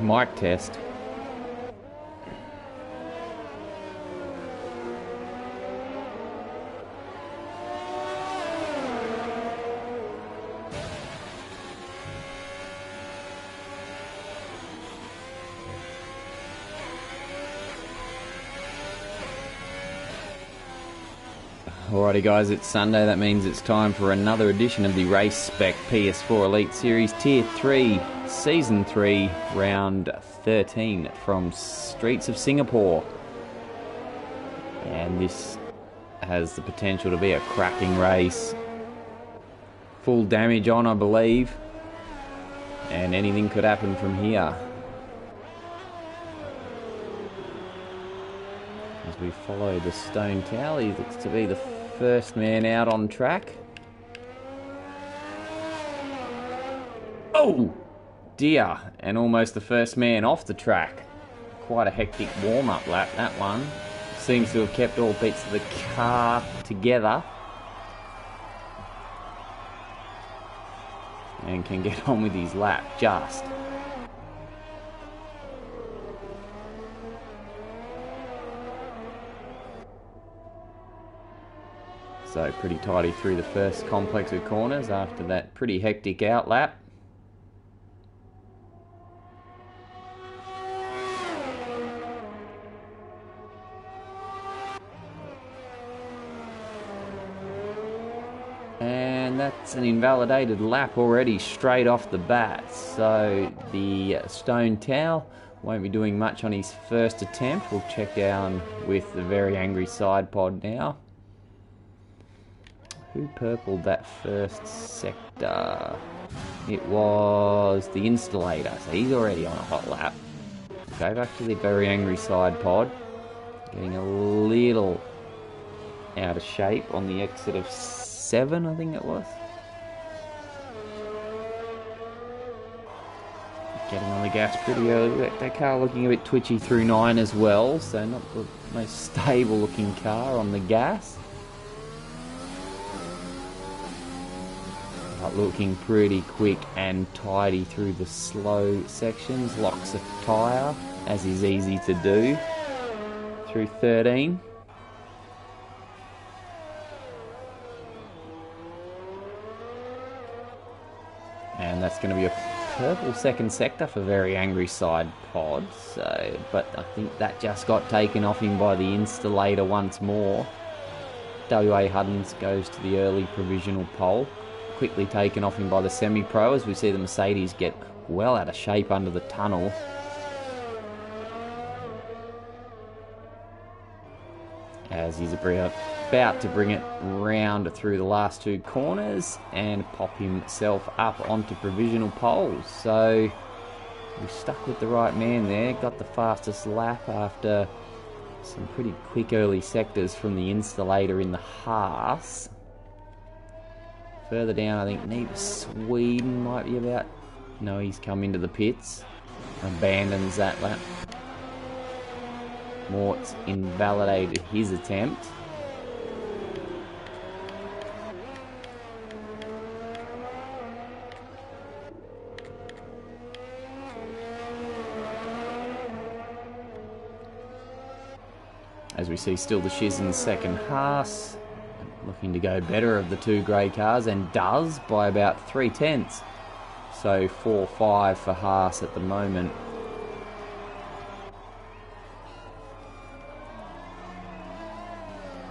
Mic test. Alrighty guys, it's Sunday. That means it's time for another edition of the Race Spec PS4 Elite Series Tier 3, Season 3, Round 13 from Streets of Singapore. And this has the potential to be a cracking race. Full damage on, I believe. And anything could happen from here. As we follow the stone cow, he looks to be the first man out on track. Oh dear, and almost the first man off the track. Quite a hectic warm-up lap, that one. Seems to have kept all bits of the car together. And can get on with his lap, just. So pretty tidy through the first complex of corners after that pretty hectic out lap. And that's an invalidated lap already straight off the bat. So the Stone Towel won't be doing much on his first attempt. We'll check down with the very angry side pod now. Who purpled that first sector? It was the Installator, so he's already on a hot lap. Go back to the very angry side pod. Getting a little out of shape on the exit of 7, I think it was. Getting on the gas pretty early. That car looking a bit twitchy through 9 as well, so not the most stable looking car on the gas. But looking pretty quick and tidy through the slow sections. Locks a tyre, as is easy to do, through 13. And that's going to be a purple second sector for very angry side pod. So, but I think that just got taken off him by the Installator once more. WA Huddins goes to the early provisional pole. Quickly taken off him by the semi-pro as we see the Mercedes get well out of shape under the tunnel. As he's about to bring it round through the last 2 corners and pop himself up onto provisional poles. So we stuck with the right man there, got the fastest lap after some pretty quick early sectors from the Installator in the Haas. Further down, I think Neva Sweden might be about. No, he's come into the pits. Abandons that lap. Mort's invalidated his attempt. As we see, still the Shiz in second. Haas looking to go better of the 2 grey cars, and does by about 3/10. So 4-5 for Haas at the moment.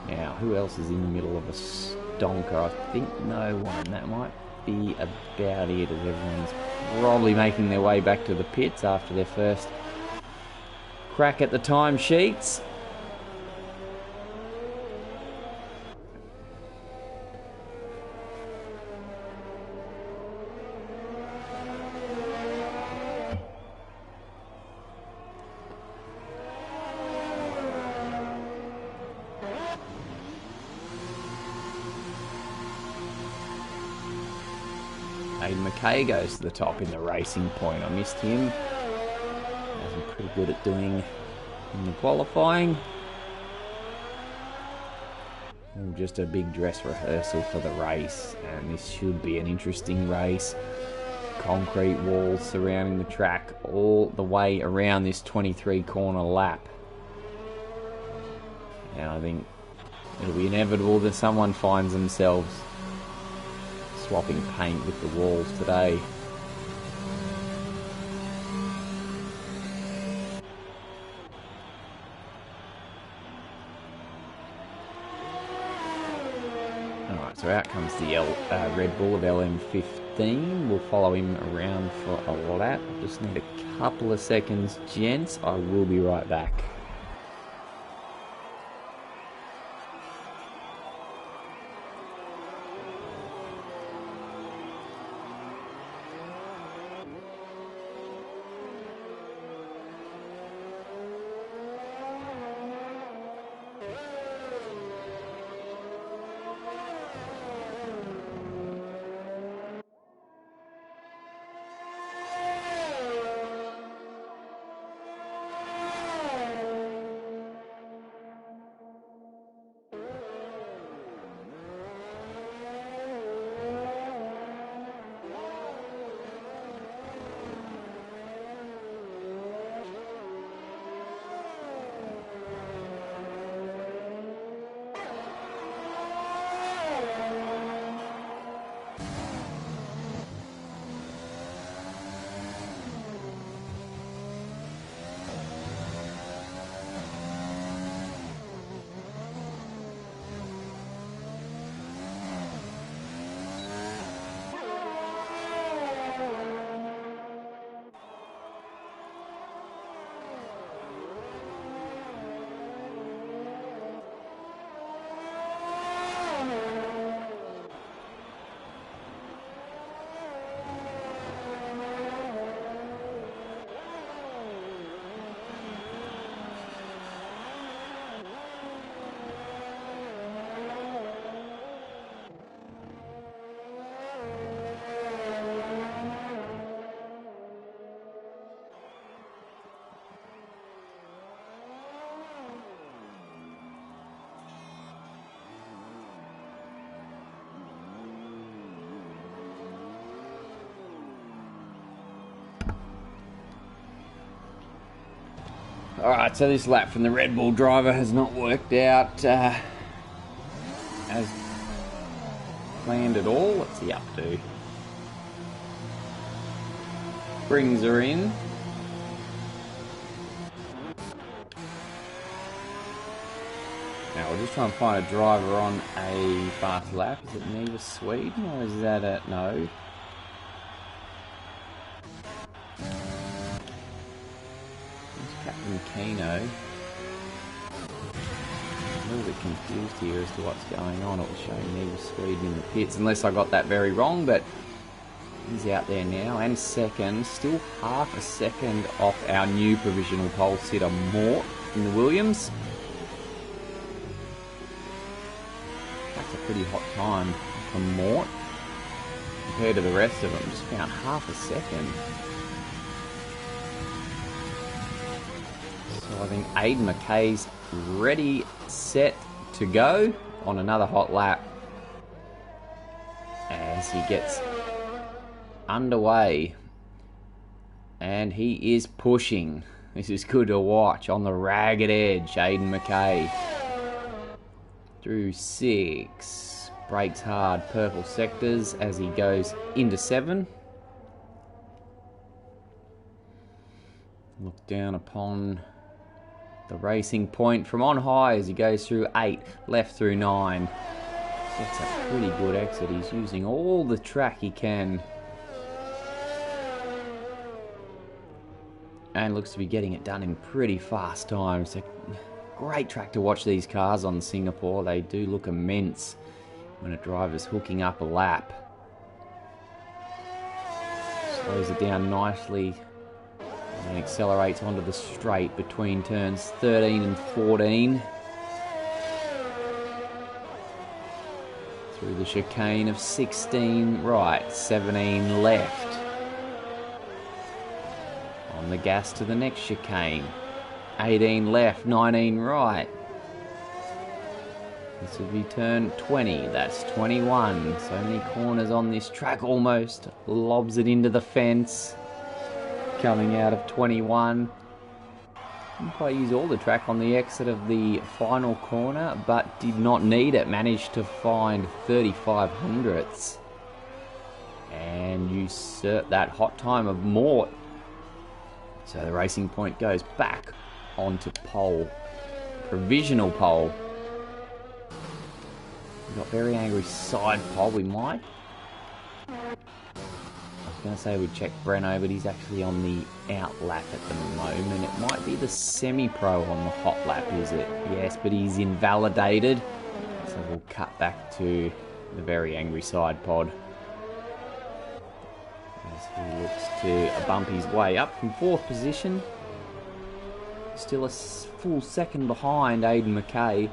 Now, who else is in the middle of a stonker? I think no one. That might be about it, as everyone's probably making their way back to the pits after their first crack at the timesheets. Hayden Mckay goes to the top in the racing point. I missed him. As I'm pretty good at doing in the qualifying. Just a big dress rehearsal for the race, and this should be an interesting race. concrete walls surrounding the track all the way around this 23 corner lap. And I think it'll be inevitable that someone finds themselves swapping paint with the walls today. Alright, so out comes the Red Bull of LM15. We'll follow him around for a lap. Just need a couple of seconds, gents. I will be right back. Alright, so this lap from the Red Bull driver has not worked out as planned at all. What's he up to? Brings her in. Now we're just trying to find a driver on a fast lap. Is it Neva Sweden or is that a... no. Keno. A little bit confused here as to what's going on. It was showing Neva Sweden in the pits, unless I got that very wrong, but he's out there now. And second, still half a second off our new provisional pole sitter, Mort, in the Williams. That's a pretty hot time for Mort compared to the rest of them. Just found half a second. So I think Hayden Mckay's ready, set to go on another hot lap as he gets underway. And he is pushing. This is good to watch on the ragged edge. Hayden Mckay through 6. Brakes hard, purple sectors as he goes into 7. Look down upon the racing point from on high as he goes through 8, left through 9. That's a pretty good exit. He's using all the track he can. And looks to be getting it done in pretty fast time. It's a great track to watch these cars on Singapore. They do look immense when a driver's hooking up a lap. Slows it down nicely. And accelerates onto the straight between turns 13 and 14. Through the chicane of 16 right, 17 left. On the gas to the next chicane. 18 left, 19 right. This will be turn 20. That's 21. So many corners on this track. Almost lobs it into the fence. Coming out of 21. Didn't quite use all the track on the exit of the final corner, but did not need it. Managed to find 35 hundredths. And usurp that hot time of Mort. So the Racing Point goes back onto pole. Provisional pole. We've got very angry side pole. We might. I was going to say we'd check Breno, but he's actually on the out lap at the moment. It might be the semi-pro on the hot lap, is it? Yes, but he's invalidated. So we'll cut back to the very angry side pod. As he looks to bump his way up from 4th position. Still a full second behind Hayden Mckay.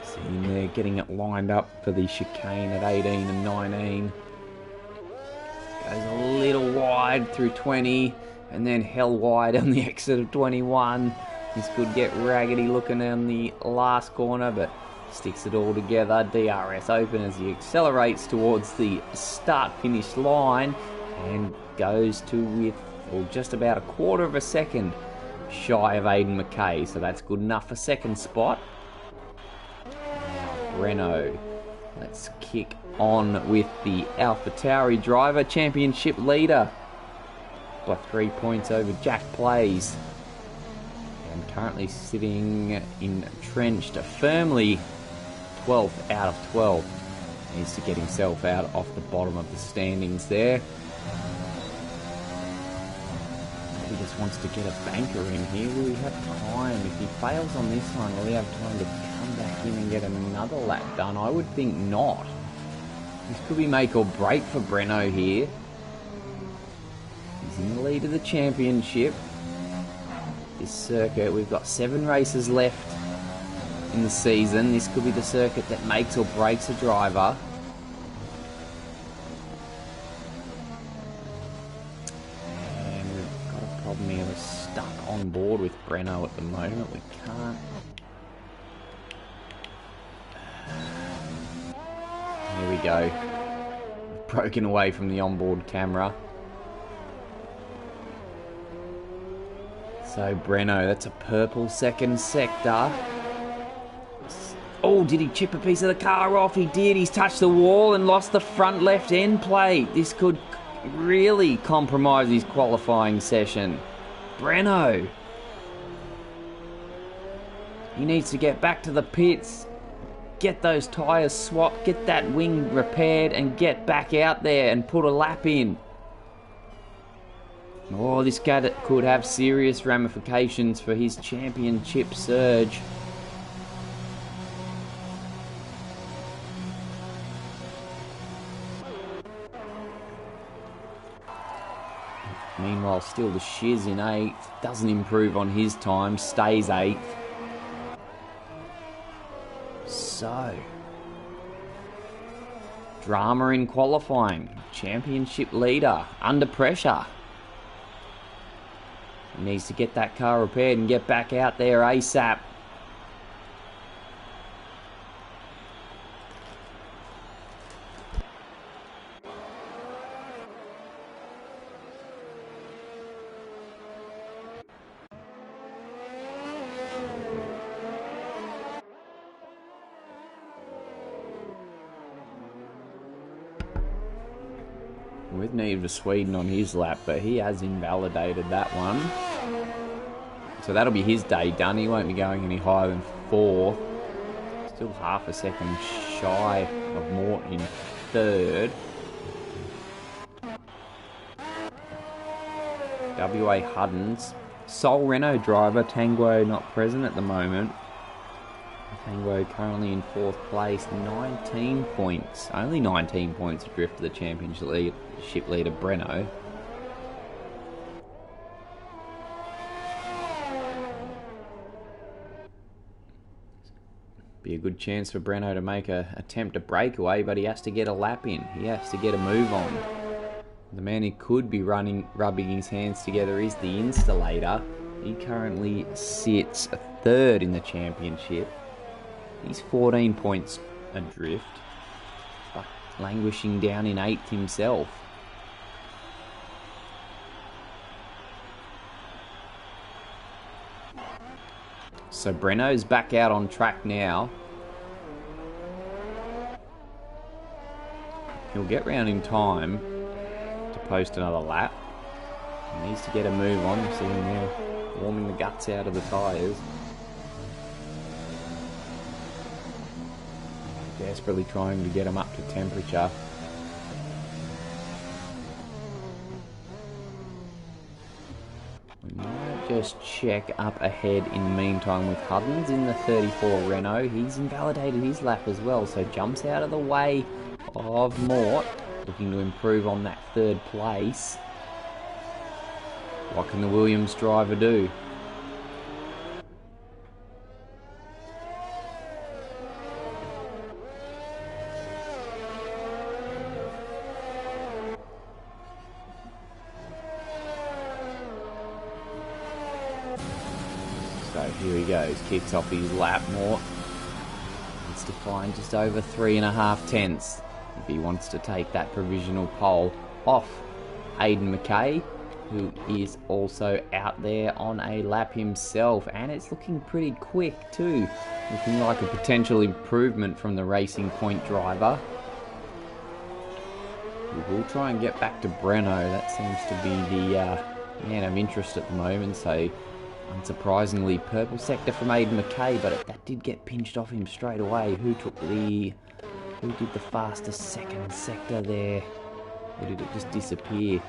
Seeing there getting it lined up for the chicane at 18 and 19. Goes a little wide through 20 and then hell wide on the exit of 21. This could get raggedy looking on the last corner, but sticks it all together. DRS open as he accelerates towards the start-finish line and goes to with just about a quarter of a second shy of Hayden Mckay, so that's good enough for second spot. Now Breno, let's kick on with the AlphaTauri driver, championship leader by 3 points over Jack Plays, and currently sitting entrenched firmly 12th out of 12. Needs to get himself out off the bottom of the standings there. He just wants to get a banker in here. Will he have time? If he fails on this one, will he have time to come back in and get another lap done? I would think not. This could be make or break for Breno here. He's in the lead of the championship. This circuit, we've got 7 races left in the season. This could be the circuit that makes or breaks a driver. And we've got a problem here. We're stuck on board with Breno at the moment. We can't. Here we go. We've broken away from the onboard camera. So Breno, that's a purple second sector. Oh, did he chip a piece of the car off? He did. He's touched the wall and lost the front left end plate. This could really compromise his qualifying session. Breno. He needs to get back to the pits, get those tyres swapped, get that wing repaired, and get back out there and put a lap in. Oh, this could have serious ramifications for his championship surge. Meanwhile, still the Shiz in 8th. Doesn't improve on his time. Stays 8th. So, drama in qualifying. Championship leader under pressure. He needs to get that car repaired and get back out there ASAP. With need of Sweden on his lap, but he has invalidated that one. So that'll be his day done. He won't be going any higher than 4. Still half a second shy of Mort in 3rd. WA Huddens. Sole Renault driver, Tanguo not present at the moment. Tanguo currently in 4th place, 19 points. Only 19 points adrift to the championship leader Breno. Be a good chance for Breno to make a attempt a breakaway, but he has to get a lap in. He has to get a move on. The man who could be rubbing his hands together is the installator. He currently sits third in the championship. He's 14 points adrift, but languishing down in 8th himself. So Breno's back out on track now. He'll get round in time to post another lap. He needs to get a move on. You see him there warming the guts out of the tyres. Desperately trying to get him up to temperature. We might just check up ahead in the meantime with Huddins in the 34 Renault. He's invalidated his lap as well, so jumps out of the way of Mort, looking to improve on that 3rd place. What can the Williams driver do? So here he goes, kicks off his lap. Mort needs to find just over 3.5 tenths if he wants to take that provisional pole off Hayden Mckay, who is also out there on a lap himself, and it's looking pretty quick too, looking like a potential improvement from the Racing Point driver. We will try and get back to Breno. That seems to be the man of interest at the moment, so unsurprisingly purple sector from Hayden Mckay, but that did get pinched off him straight away. Who did the fastest 2nd sector there? Or did it just disappear?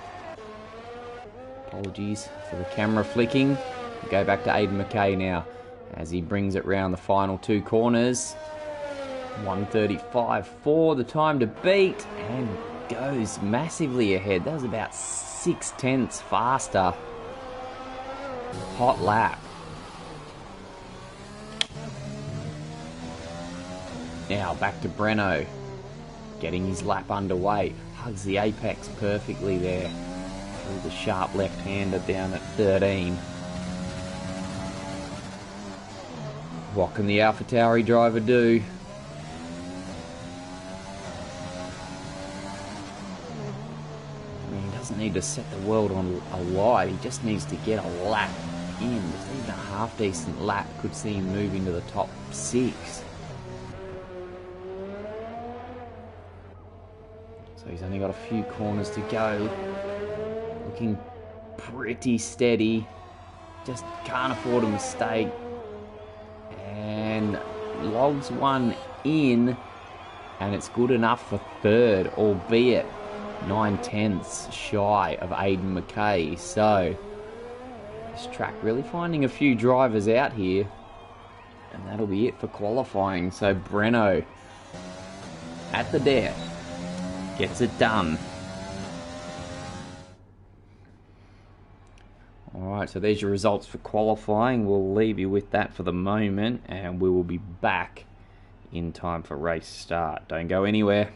Apologies for the camera flicking. We'll go back to Hayden Mckay now as he brings it round the final 2 corners. 1:35.4, the time to beat, and goes massively ahead. That was about 6 tenths faster. Hot lap. Now back to Breno, getting his lap underway. Hugs the apex perfectly there. Through the sharp left-hander down at 13. What can the AlphaTauri driver do? I mean, he doesn't need to set the world on alight. He just needs to get a lap in. Just even a half-decent lap could see him move into the top 6. So he's only got a few corners to go. Looking pretty steady. Just can't afford a mistake. And logs one in. And it's good enough for 3rd, albeit 9 tenths shy of Hayden Mckay. So this track really finding a few drivers out here. And that'll be it for qualifying. So Breno at the death gets it done. Alright, so there's your results for qualifying. We'll leave you with that for the moment, and we will be back in time for race start. Don't go anywhere.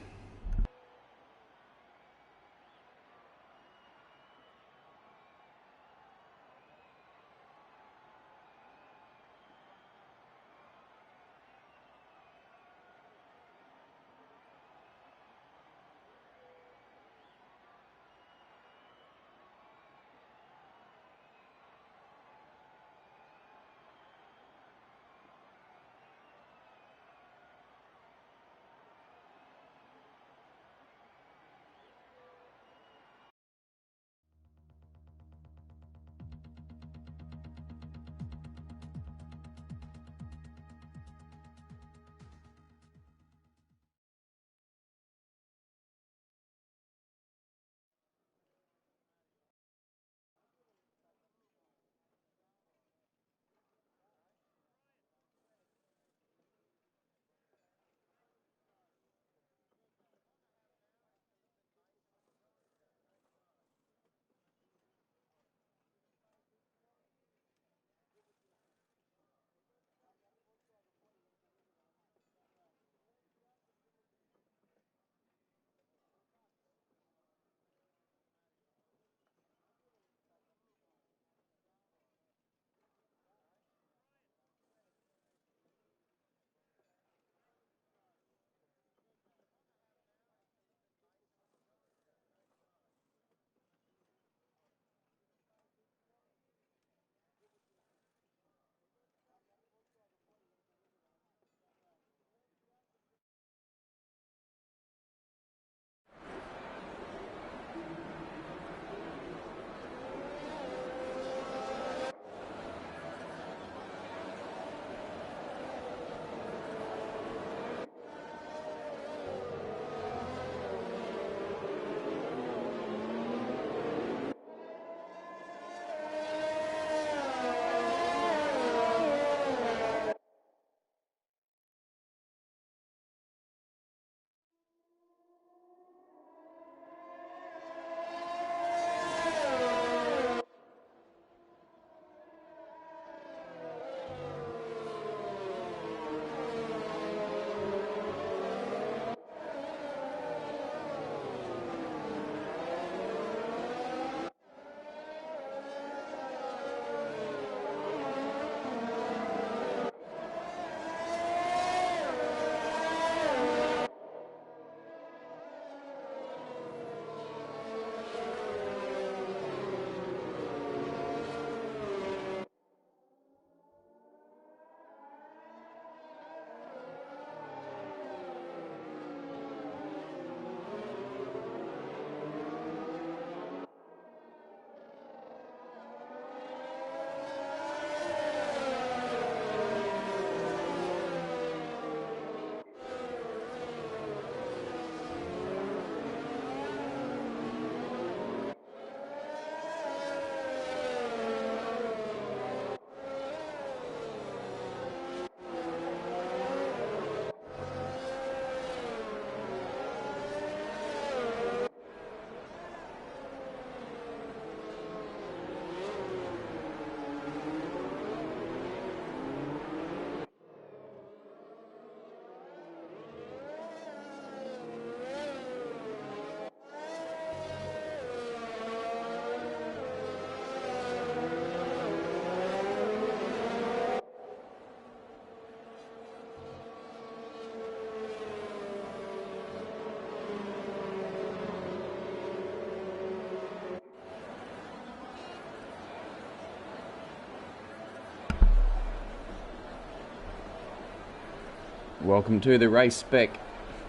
Welcome to the Race Spec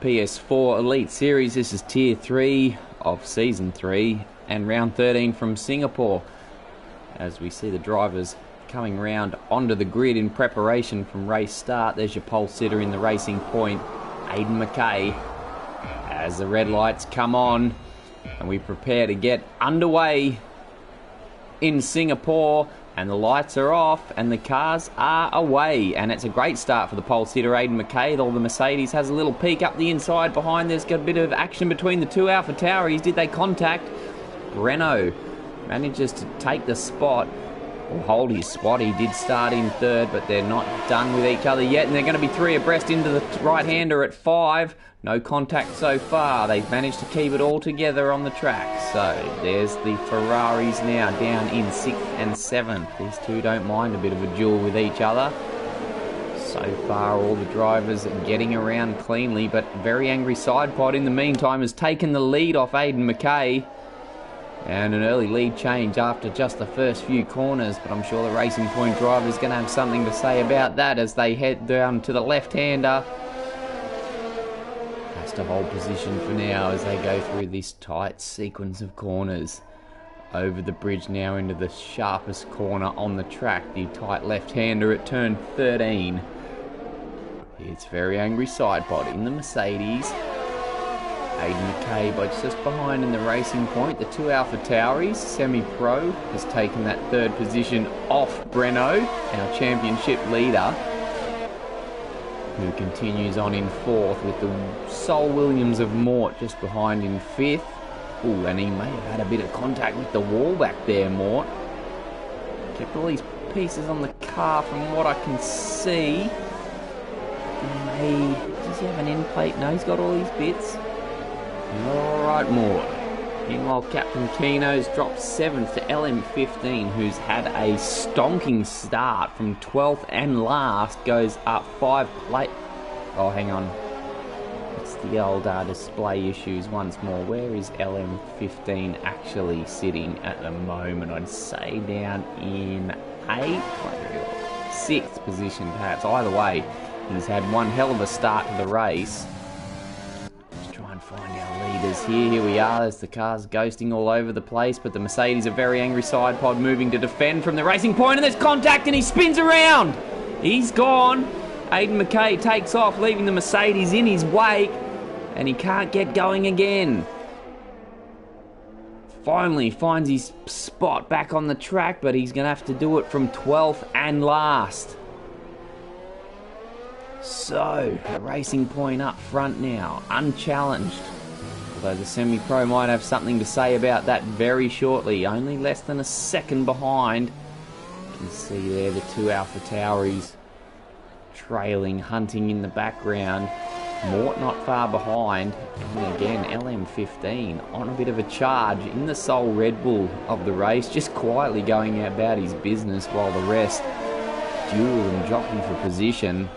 PS4 Elite Series. This is Tier 3 of Season 3 and Round 13 from Singapore. As we see the drivers coming round onto the grid in preparation from race start. There's your pole sitter in the racing point, Hayden Mckay. As the red lights come on and we prepare to get underway in Singapore, and the lights are off and the cars are away, and it's a great start for the pole sitter Hayden Mckay. All the Mercedes has a little peek up the inside behind. There's got a bit of action between the two Alpha Tauris. Did they contact? Renault manages to take the spot or hold his spot. He did start in third, but they're not done with each other yet, and they're going to be three abreast into the right-hander at 5. No contact so far. They've managed to keep it all together on the track. So there's the Ferraris now down in 6th and 7th. These two don't mind a bit of a duel with each other. So far all the drivers getting around cleanly, but very angry side pod in the meantime has taken the lead off Hayden Mckay. And an early lead change after just the first few corners, but I'm sure the Racing Point driver is going to have something to say about that as they head down to the left-hander. Has to hold position for now as they go through this tight sequence of corners. Over the bridge now into the sharpest corner on the track, the tight left-hander at turn 13. It's very angry side pod in the Mercedes. Hayden Mckay by just behind in the Racing Point. The two Alpha Tauris, semi-pro, has taken that third position off Renault, our championship leader, who continues on in 4th with the Sol Williams of Mort just behind in 5th. Ooh, and he may have had a bit of contact with the wall back there, Mort. Kept all these pieces on the car from what I can see. Does he have an end plate? No, he's got all these bits. Alright, Mort. Meanwhile, Captain Kino's dropped 7th to LM15, who's had a stonking start from 12th and last, goes up 5 plate. Oh, hang on. It's the old display issues once more. Where is LM15 actually sitting at the moment? I'd say down in 8th, 6th position perhaps. Either way, he's had one hell of a start to the race. Find our leaders here. Here we are. There's the cars ghosting all over the place, but the Mercedes, a very angry side pod, moving to defend from the Racing Point, and there's contact, and he spins around. He's gone. Hayden Mckay takes off, leaving the Mercedes in his wake, and he can't get going again. Finally finds his spot back on the track, but he's going to have to do it from 12th and last. So, the Racing Point up front now, unchallenged. Although the semi-pro might have something to say about that very shortly. Only less than a second behind. You can see there the two Alpha Tauris trailing, hunting in the background. Mort not far behind. And again, LM15 on a bit of a charge in the sole Red Bull of the race. Just quietly going about his business while the rest duel and jockey for position.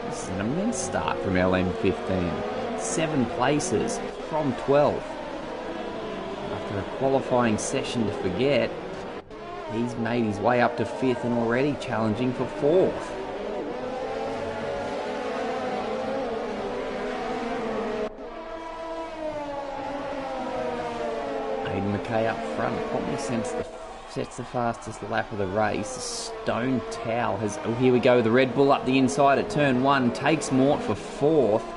This is an immense start from LM15. 7 places from 12th. After a qualifying session to forget, he's made his way up to 5th and already challenging for 4th. Hayden Mckay up front, probably sets the fastest lap of the race. Stone Towel has... Oh, here we go. The Red Bull up the inside at turn 1. Takes Mort for 4th.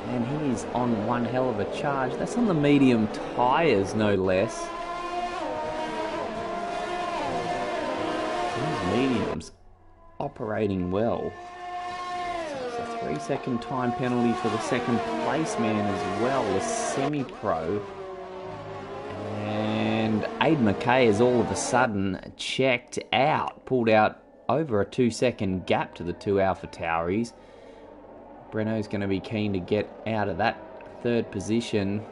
And he is on one hell of a charge. That's on the medium tyres, no less. These mediums operating well. So it's a 3-second time penalty for the second place man as well, the semi-pro. And Hayden Mckay has all of a sudden checked out, pulled out over a 2-second gap to the two Alpha Tauris. Breno's going to be keen to get out of that 3rd position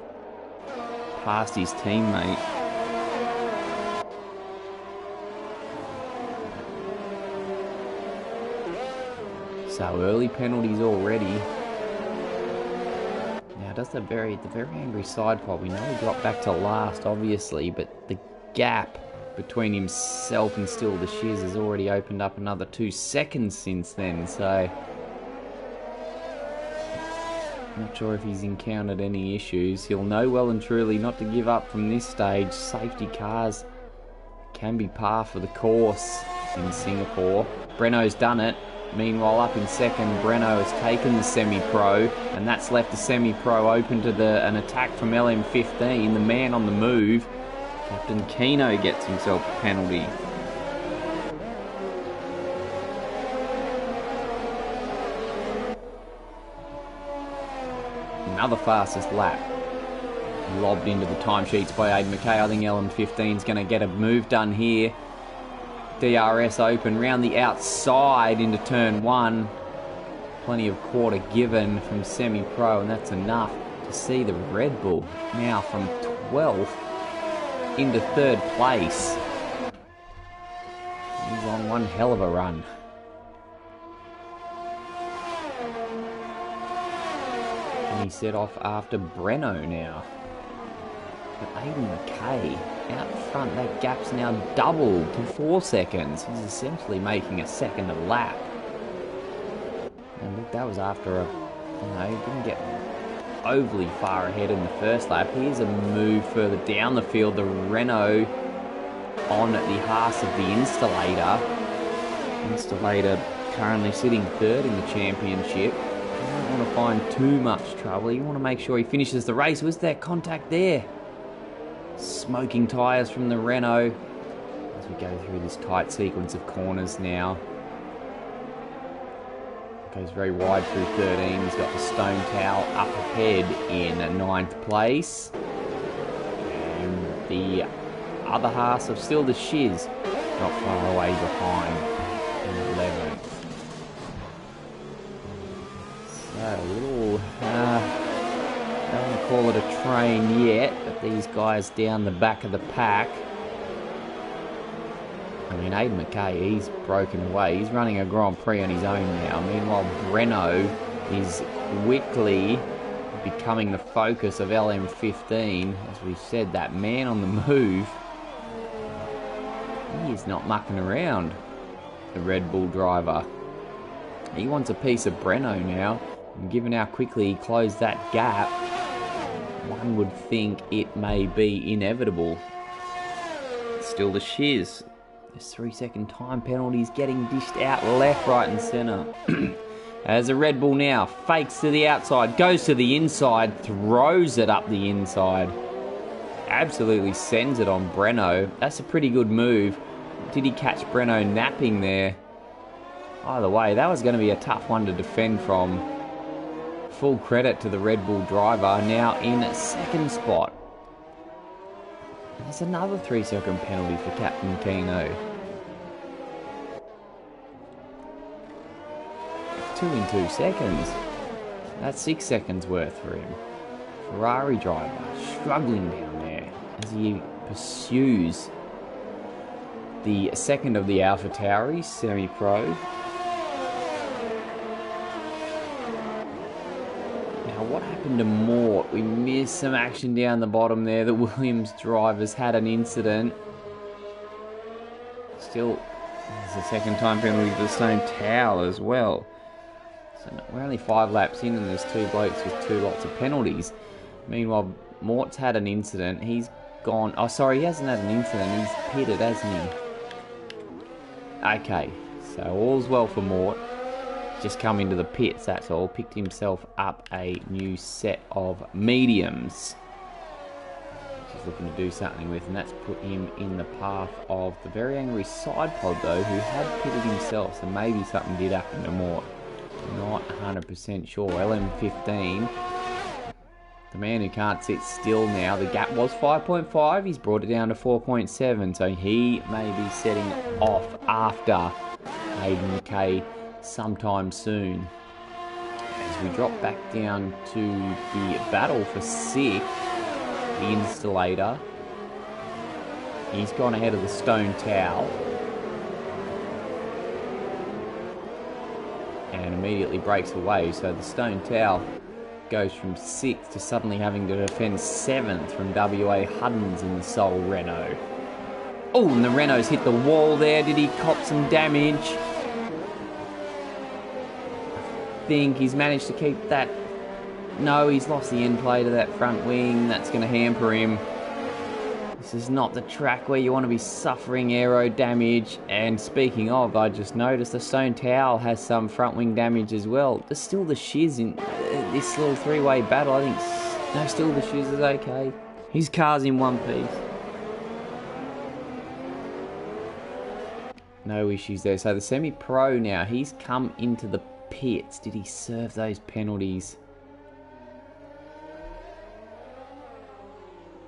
past his teammate. So early penalties already. Now does the very angry side pod. We know he dropped back to last, obviously, but the gap between himself and Still the Shiz has already opened up another 2 seconds since then, so not sure if he's encountered any issues. He'll know well and truly not to give up from this stage. Safety cars can be par for the course in Singapore. Breno's done it. Meanwhile, up in second, Breno has taken the semi-pro, and that's left the semi-pro open to an attack from LM15, the man on the move. Captain Keno gets himself a penalty. Another fastest lap. Lobbed into the timesheets by Hayden Mckay. I think LM15 is going to get a move done here. DRS open round the outside into turn 1. Plenty of quarter given from semi-pro, and that's enough to see the Red Bull now from 12th into 3rd place. He's on one hell of a run. And he set off after Breno now. But Hayden Mckay out front, that gap's now doubled to 4 seconds. He's essentially making a second a lap. And look, that was after he didn't get overly far ahead in the first lap. Here's a move further down the field. The Renault on the Haas of the Installator. Installator currently sitting 3rd in the championship. You don't want to find too much trouble. You want to make sure he finishes the race. Was there contact there? Smoking tyres from the Renault as we go through this tight sequence of corners now. Goes very wide through 13. He's got the Stone Towel up ahead in 9th place. And the other half of Still the Shiz not far away behind in 11th. So a little, I don't want to call it a train yet, but these guys down the back of the pack. I mean, Hayden Mckay, he's broken away. He's running a Grand Prix on his own now. Meanwhile, Breno is quickly becoming the focus of LM15. As we've said, that man on the move, he is not mucking around, the Red Bull driver. He wants a piece of Breno now. And given how quickly he closed that gap, one would think it may be inevitable. Still the Shiz. There's 3-second time penalties getting dished out left, right and centre. As a Red Bull now fakes to the outside, goes to the inside, throws it up the inside. Absolutely sends it on Breno. That's a pretty good move. Did he catch Breno napping there? Either way, that was going to be a tough one to defend from. Full credit to the Red Bull driver, now in 2nd spot. There's another 3-second penalty for Captain Keno. 2 in 2 seconds. That's 6 seconds worth for him. Ferrari driver struggling down there as he pursues the second of the AlphaTauri semi-pro. What happened to Mort? We missed some action down the bottom there. The Williams drivers had an incident. Still, there's a 2nd time penalty for the Stone Towel as well. So we're only 5 laps in and there's 2 blokes with 2 lots of penalties. Meanwhile, Mort's had an incident. He's gone... Oh, sorry, he hasn't had an incident. He's pitted, hasn't he? Okay, so all's well for Mort. Just come into the pits, that's all. Picked himself up a new set of mediums. He's looking to do something with, and that's put him in the path of the very angry side pod, though, who had pitted himself, so maybe something did happen to Mort. Not 100% sure. LM15, the man who can't sit still now. The gap was 5.5. He's brought it down to 4.7, so he may be setting off after Hayden Mckay sometime soon. As we drop back down to the battle for 6th, the Installator. He's gone ahead of the Stone Towel. And immediately breaks away, so the Stone Towel goes from 6th to suddenly having to defend 7th from WA Huddins in the sole Renault. Oh, and the Renault's hit the wall there. Did he cop some damage? I think he's managed to keep that. No, he's lost the end plate of that front wing. That's going to hamper him. This is not the track where you want to be suffering aero damage. And speaking of, I just noticed the Stone Towel has some front wing damage as well. There's still the shiz in this little three-way battle. I think no, still the shiz is okay. His car's in one piece. No issues there. So the semi-pro now, he's come into the pits. Did he serve those penalties?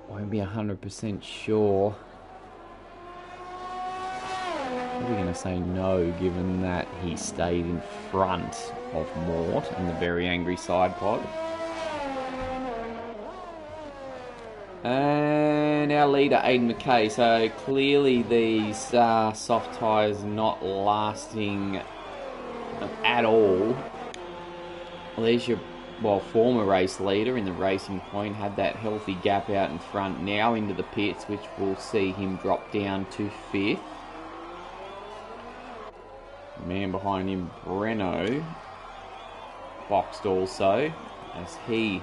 Won't be 100% sure. We're going to say no, given that he stayed in front of Mort in the very angry side pod. And our leader, Hayden Mckay. So clearly these soft tyres not lasting at all. Well, there's your former race leader in the Racing Point, had that healthy gap out in front, now into the pits, which will see him drop down to 5th. The man behind him, Breno, boxed also, as he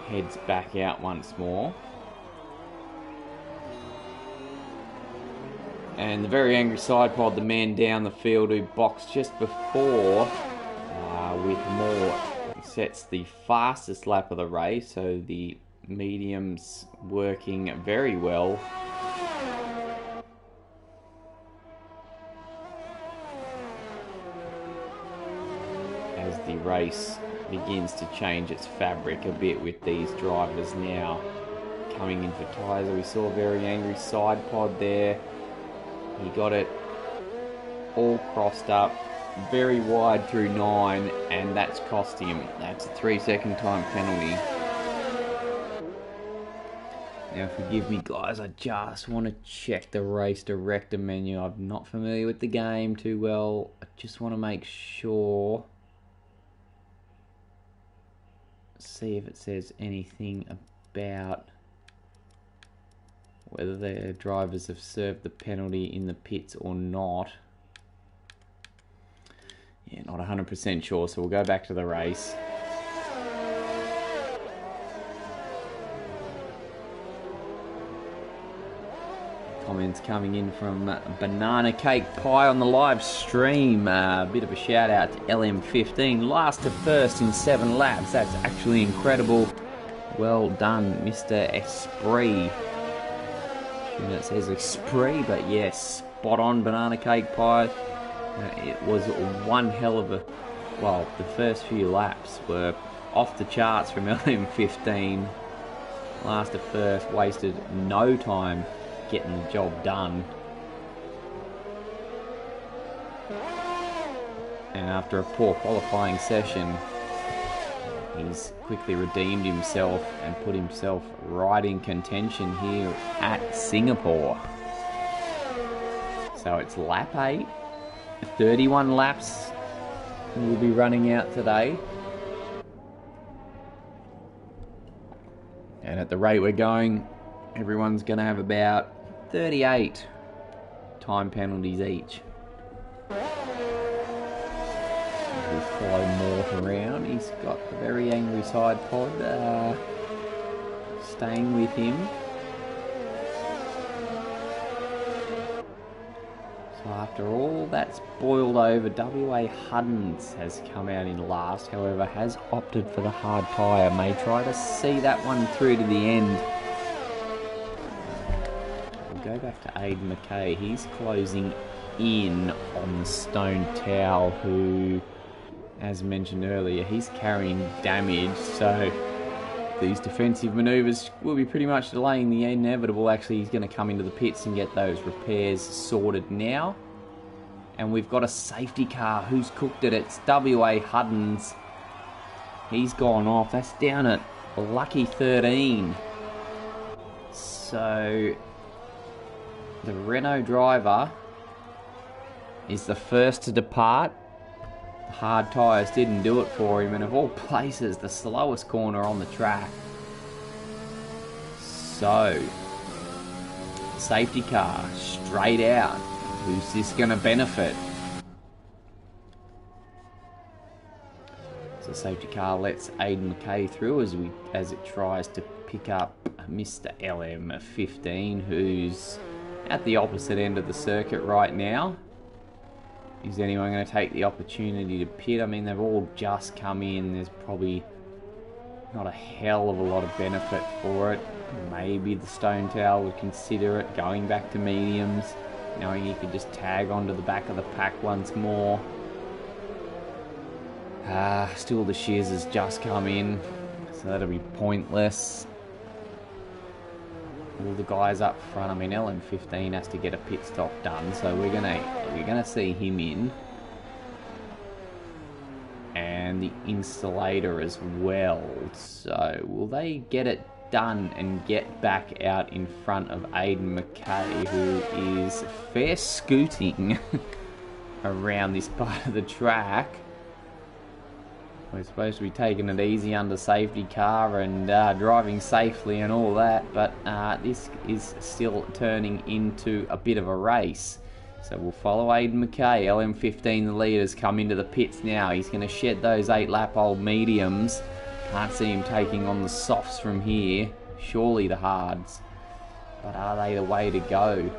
heads back out once more. And the very angry side pod, the man down the field who boxed just before with Mort, sets the fastest lap of the race, so the mediums working very well. As the race begins to change its fabric a bit with these drivers now coming in for tyres. We saw a very angry side pod there. He got it all crossed up, very wide through 9, and that's cost him. That's a 3-second time penalty. Now forgive me guys, I just want to check the race director menu. I'm not familiar with the game too well. I just want to make sure. See if it says anything about whether the drivers have served the penalty in the pits or not. Yeah, not 100% sure, so we'll go back to the race. Comments coming in from Banana Cake Pie on the live stream. A bit of a shout out to LM15. Last to first in 7 laps. That's actually incredible. Well done, Mr. Esprit. It says Esprit, but yes, spot on, Banana Cake Pie. It was one hell of a... Well, the first few laps were off the charts from LM15. Last to first, wasted no time getting the job done. And after a poor qualifying session, he's quickly redeemed himself and put himself right in contention here at Singapore. So it's lap 8. 31 laps will be running out today. And at the rate we're going, everyone's going to have about 38 time penalties each. We'll follow Mort around. He's got the very angry side pod staying with him. So after all that's boiled over, WA Huddens has come out in last, however has opted for the hard tyre. May try to see that one through to the end. We'll go back to Hayden Mckay. He's closing in on the Stone Towel, who, as mentioned earlier, he's carrying damage, so these defensive manoeuvres will be pretty much delaying the inevitable. Actually, he's going to come into the pits and get those repairs sorted now. And we've got a safety car. Who's cooked it? It's WA Huddens. He's gone off. That's down at a lucky 13. So the Renault driver is the first to depart. The hard tyres didn't do it for him, and of all places, the slowest corner on the track. So Safety car, straight out. Who's this going to benefit? So safety car lets Hayden Mckay through as it tries to pick up Mr. LM15, who's at the opposite end of the circuit right now. Is anyone going to take the opportunity to pit? I mean, they've all just come in. There's probably not a hell of a lot of benefit for it. Maybe the Stone Tower would consider it, going back to mediums, knowing he could just tag onto the back of the pack once more. Still the Shears has just come in, so that'll be pointless. All the guys up front, I mean, LM15 has to get a pit stop done, so we're gonna see him in. And the Installator as well. So will they get it done and get back out in front of Hayden Mckay, who is fair scooting around this part of the track? We're supposed to be taking it easy under safety car and driving safely and all that, but this is still turning into a bit of a race. So we'll follow Hayden Mckay. LM15, the leaders, come into the pits now. He's going to shed those 8-lap-old mediums. Can't see him taking on the softs from here. Surely the hards. But are they the way to go?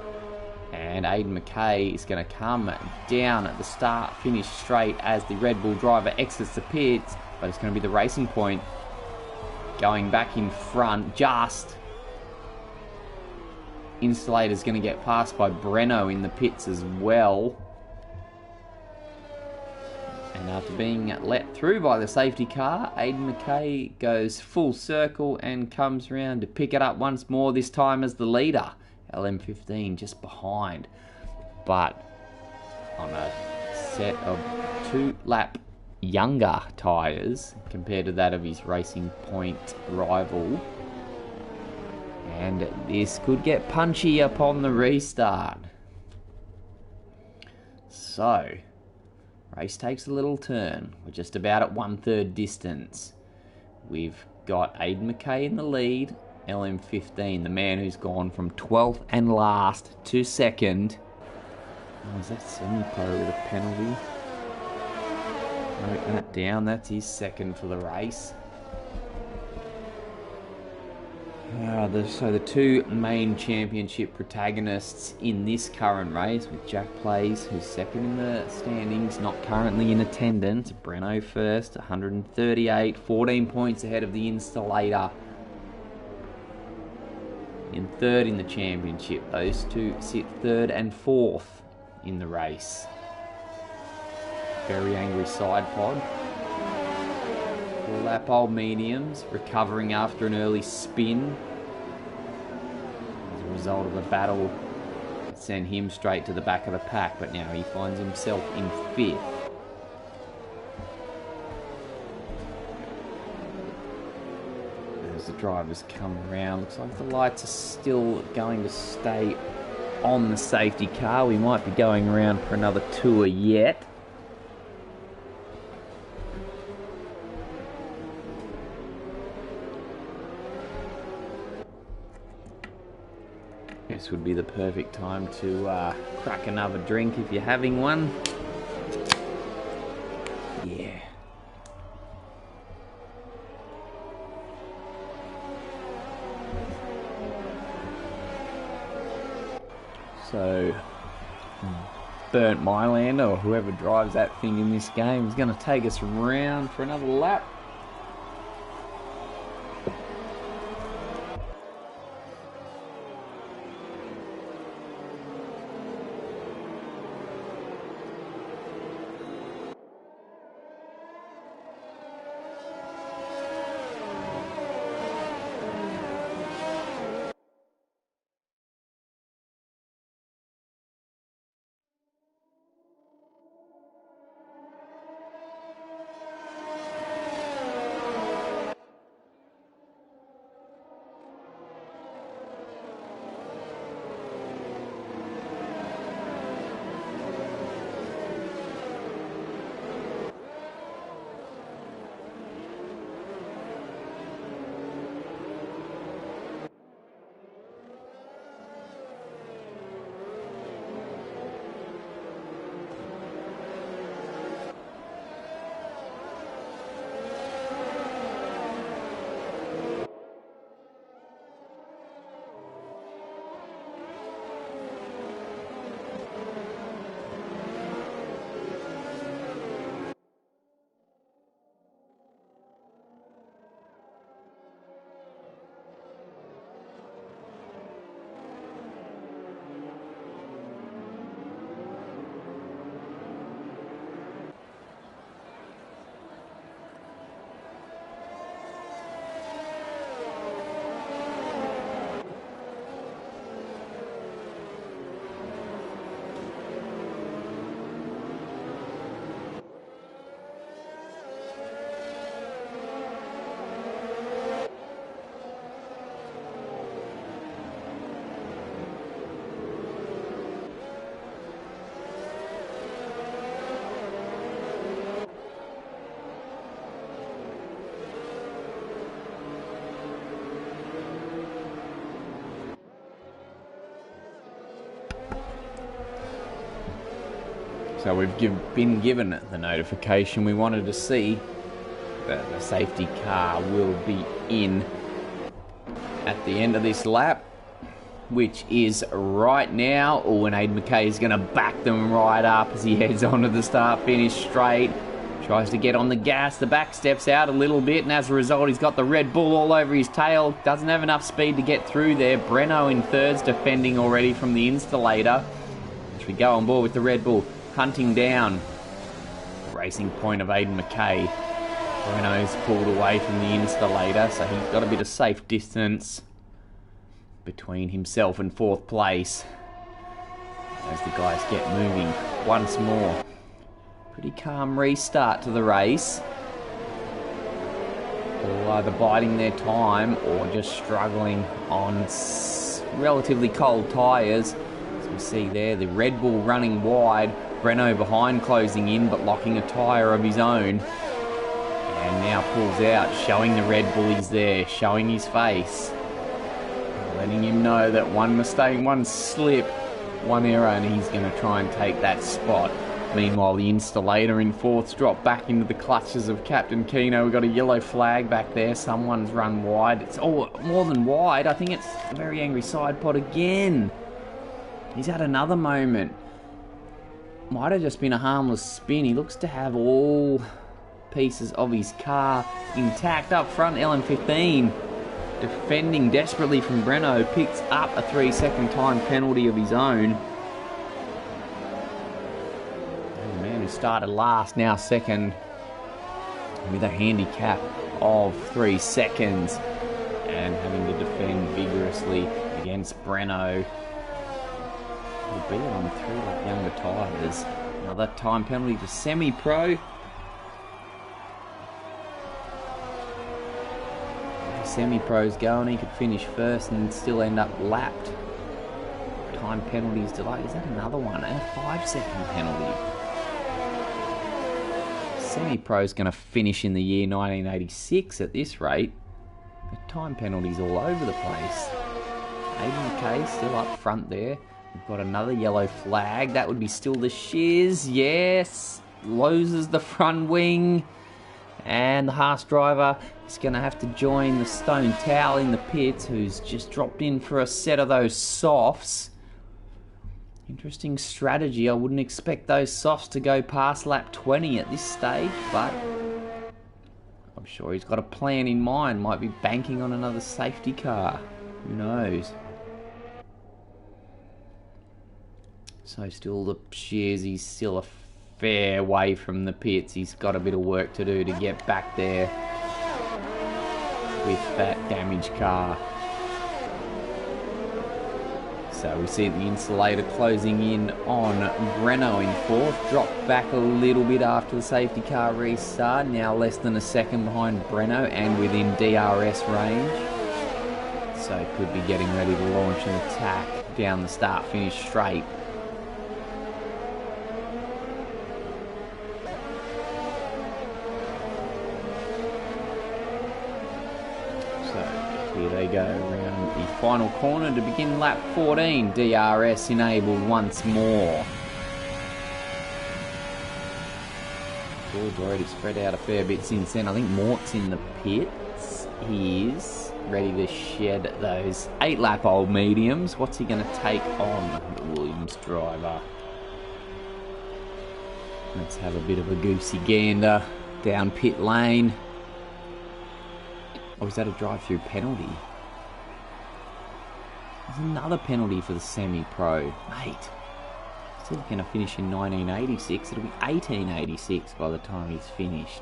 And Hayden Mckay is going to come down at the start, finish straight as the Red Bull driver exits the pits. But it's going to be the Racing Point going back in front just. Installator's going to get passed by Breno in the pits as well. And after being let through by the safety car, Hayden Mckay goes full circle and comes around to pick it up once more, this time as the leader. LM15 just behind. But on a set of 2-lap younger tyres compared to that of his Racing Point rival. And this could get punchy upon the restart. So, race takes a little turn. We're just about at 1/3 distance. We've got Hayden Mckay in the lead. LM15, the man who's gone from 12th and last to 2nd. Oh, is that semi-pro with a penalty? Note that down. That's his 2nd for the race. So the two main championship protagonists in this current race, with Jack Plays, who's 2nd in the standings, not currently in attendance. Breno first, 138, 14 points ahead of the Installator. In 3rd in the championship. Those two sit 3rd and 4th in the race. Very angry side pod. 4-lap-old mediums, recovering after an early spin. As a result of a battle that sent him straight to the back of the pack, but now he finds himself in 5th. As the drivers come around, looks like the lights are still going to stay on the safety car. We might be going around for another tour yet. This would be the perfect time to crack another drink if you're having one. Yeah. So, Burnt Mylander, or whoever drives that thing in this game, is going to take us around for another lap. So we've been given the notification we wanted to see that the safety car will be in at the end of this lap, which is right now. Oh, and Hayden Mckay is going to back them right up as he heads onto the start-finish straight. Tries to get on the gas. The back steps out a little bit, and as a result, he's got the Red Bull all over his tail. Doesn't have enough speed to get through there. Breno in third's defending already from the installator. As we go on board with the Red Bull, hunting down racing point of Hayden Mckay. Breno's pulled away from the installator, so he's got a bit of safe distance between himself and fourth place as the guys get moving once more. Pretty calm restart to the race. All either biding their time or just struggling on relatively cold tyres. As we see there, the Red Bull running wide, Breno behind closing in but locking a tyre of his own. And now pulls out, showing the Red Bull he's there, showing his face. Letting him know that one mistake, one slip, one error, and he's going to try and take that spot. Meanwhile, the installator in fourth's dropped back into the clutches of Captain Keno. We've got a yellow flag back there. Someone's run wide. It's more than wide. I think it's a very angry side pod again. He's had another moment. Might have just been a harmless spin. He looks to have all pieces of his car intact. Up front, LM15 defending desperately from Breno, picks up a 3-second time penalty of his own. The man who started last, now second, with a handicap of 3 seconds, and having to defend vigorously against Breno. Albeit on 3 like younger tyres. Another time penalty to semi-pro. Semi-pros going, he could finish first and still end up lapped. Time penalties delayed. Is that another one? A 5-second penalty. Semi-pro's going to finish in the year 1986 at this rate. The time penalties all over the place. Hayden Mckay still up front there. We've got another yellow flag. That would be still the Shiz. Yes. Loses the front wing. And the Haas driver is going to have to join the Stone Towel in the pits, who's just dropped in for a set of those softs. Interesting strategy. I wouldn't expect those softs to go past lap 20 at this stage, but I'm sure he's got a plan in mind. Might be banking on another safety car. Who knows? So still the Shears, he's still a fair way from the pits. He's got a bit of work to do to get back there with that damaged car. So we see the insulator closing in on Breno in fourth. Dropped back a little bit after the safety car restart. Now less than a second behind Breno and within DRS range. So could be getting ready to launch an attack down the start-finish straight. Here they go around the final corner to begin lap 14. DRS enabled once more. George already spread out a fair bit since then. I think Mort's in the pits. He is ready to shed those 8-lap-old mediums. What's he going to take on the Williams driver? Let's have a bit of a goosey gander down pit lane. Oh, is that a drive-through penalty? There's another penalty for the semi-pro. Mate, still going to finish in 1986. It'll be 1886 by the time he's finished.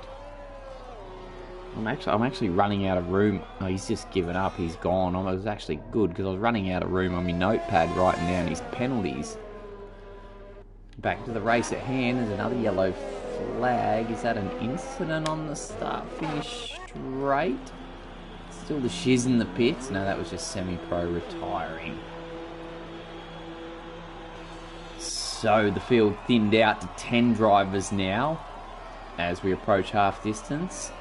I'm actually running out of room. Oh, he's just given up. He's gone. I was actually good because I was running out of room on my notepad writing down his penalties. Back to the race at hand. There's another yellow flag. Is that an incident on the start-finish straight? Still the Shiz in the pits. No, that was just semi-pro retiring. So the field thinned out to 10 drivers now as we approach half distance.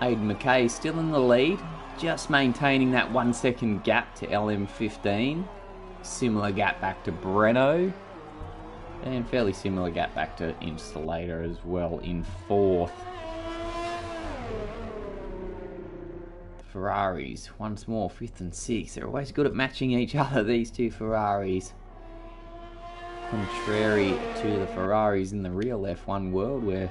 Hayden Mckay still in the lead, just maintaining that 1 second gap to LM15. Similar gap back to Breno. And fairly similar gap back to Installator as well in 4th. Ferraris, once more, 5th and 6th. They're always good at matching each other, these two Ferraris. Contrary to the Ferraris in the real F1 world, where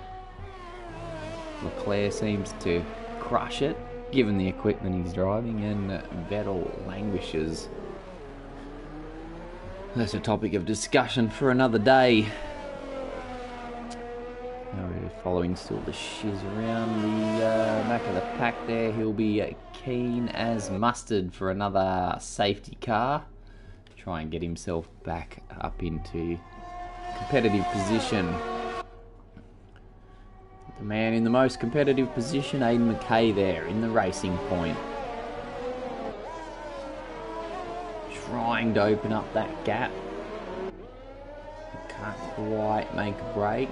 Leclerc seems to crush it, given the equipment he's driving, and Vettel languishes. That's a topic of discussion for another day. We're following still the shiz around the back of the pack there. He'll be keen as mustard for another safety car. Try and get himself back up into competitive position. The man in the most competitive position, Hayden Mckay there in the racing point. Trying to open up that gap. Can't quite make a break.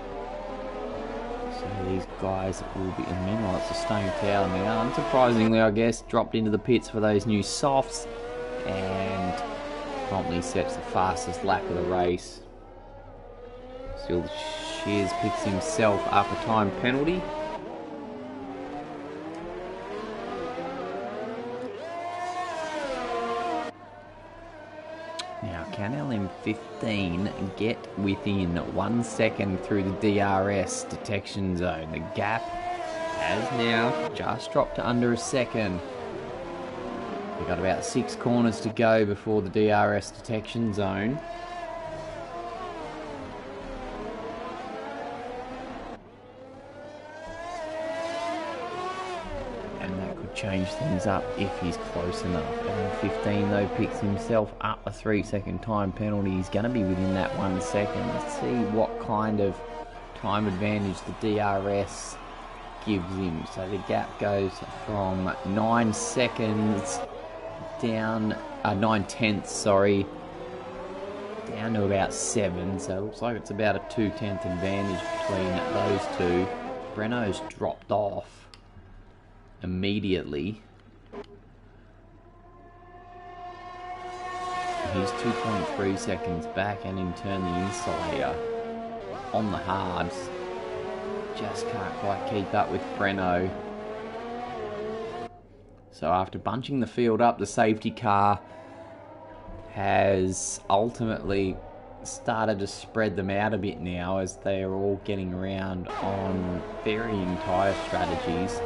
So these guys will be, and meanwhile it's a Stone Tower now. Unsurprisingly, I guess, dropped into the pits for those new softs and promptly sets the fastest lap of the race. Still, Shears picks himself up a time penalty. Now, can LM15 get within 1 second through the DRS detection zone? The gap has now just dropped to under a second. We've got about 6 corners to go before the DRS detection zone. Change things up if he's close enough. LM15 though picks himself up a 3-second time penalty. He's going to be within that 1 second. Let's see what kind of time advantage the DRS gives him. So the gap goes from 9 seconds down, 9/10, sorry, down to about 7. So it looks like it's about a 2/10 advantage between those two. Renault's dropped off immediately. He's 2.3 seconds back, and in turn the Insulator on the hards just can't quite keep up with Renault. So after bunching the field up, the safety car has ultimately started to spread them out a bit now, as they are all getting around on varying tyre strategies.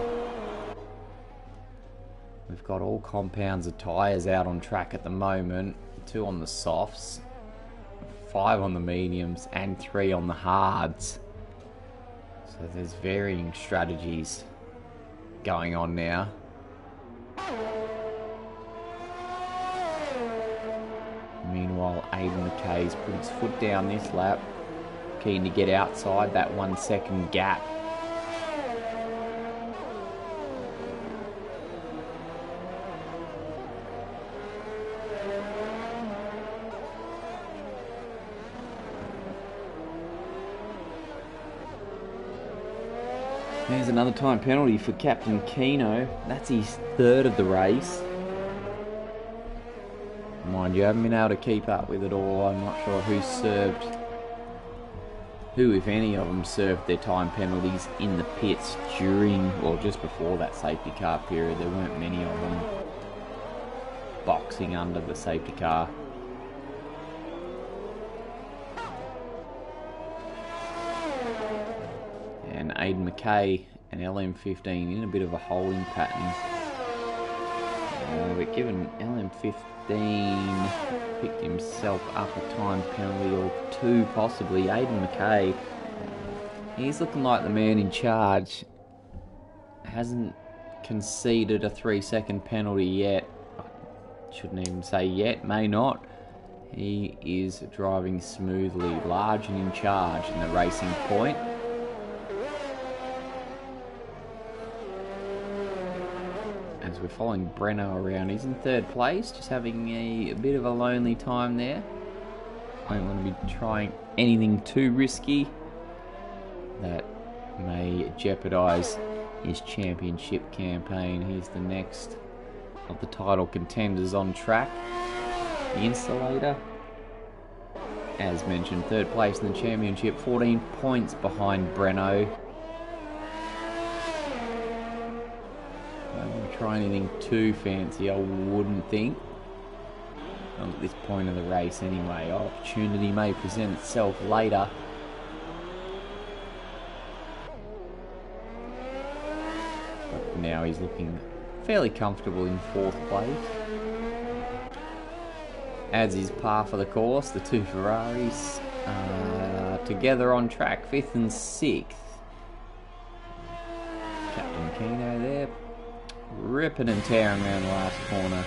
We've got all compounds of tyres out on track at the moment. 2 on the softs, 5 on the mediums, and 3 on the hards. So there's varying strategies going on now. Meanwhile, Hayden Mckay's put his foot down this lap, keen to get outside that 1 second gap. There's another time penalty for Captain Keno. That's his 3rd of the race. Mind you, I haven't been able to keep up with it all. I'm not sure who served, who, if any of them, served their time penalties in the pits during or just before that safety car period. There weren't many of them boxing under the safety car. And Hayden Mckay and LM15 in a bit of a holding pattern. But given LM15 picked himself up a time penalty or 2 possibly, Hayden Mckay, he's looking like the man in charge. Hasn't conceded a 3-second penalty yet. Shouldn't even say yet, may not. He is driving smoothly, large and in charge in the racing point. As we're following Breno around, he's in 3rd place, just having a bit of a lonely time there. Don't want to be trying anything too risky that may jeopardise his championship campaign. He's the next of the title contenders on track, the Insulator. as mentioned, third place in the championship, 14 points behind Breno. Don't want to try anything too fancy, I wouldn't think. Not at this point of the race anyway. Opportunity may present itself later. But for now he's looking fairly comfortable in 4th place. As is par for the course, the two Ferraris together on track, 5th and 6th. Captain Keno there, ripping and tearing around the last corner.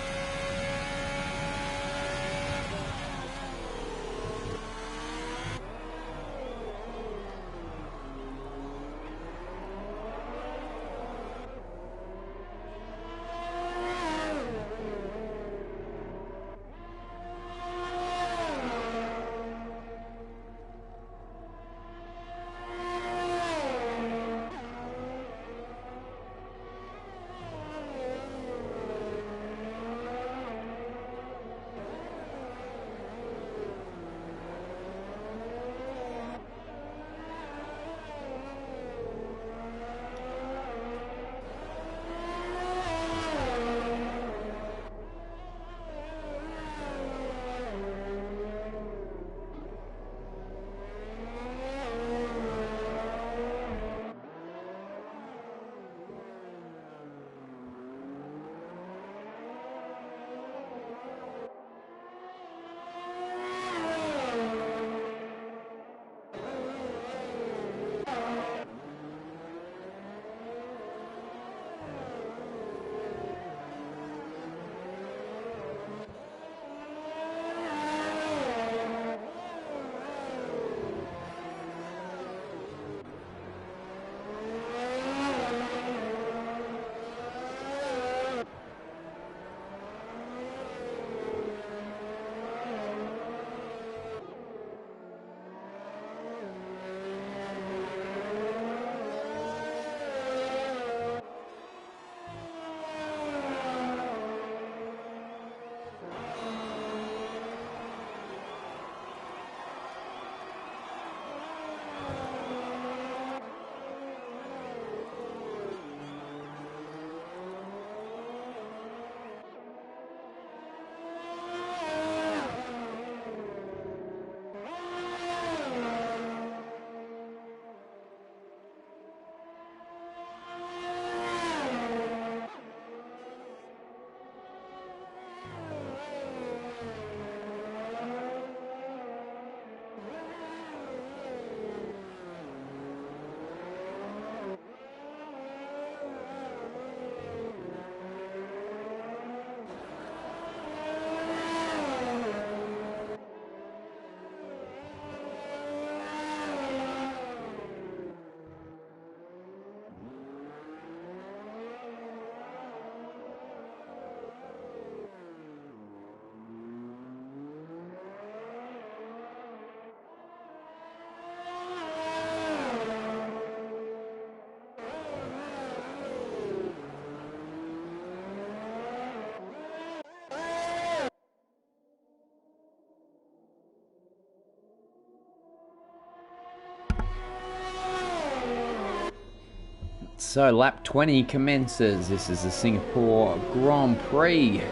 So lap 20 commences. This is the Singapore Grand Prix,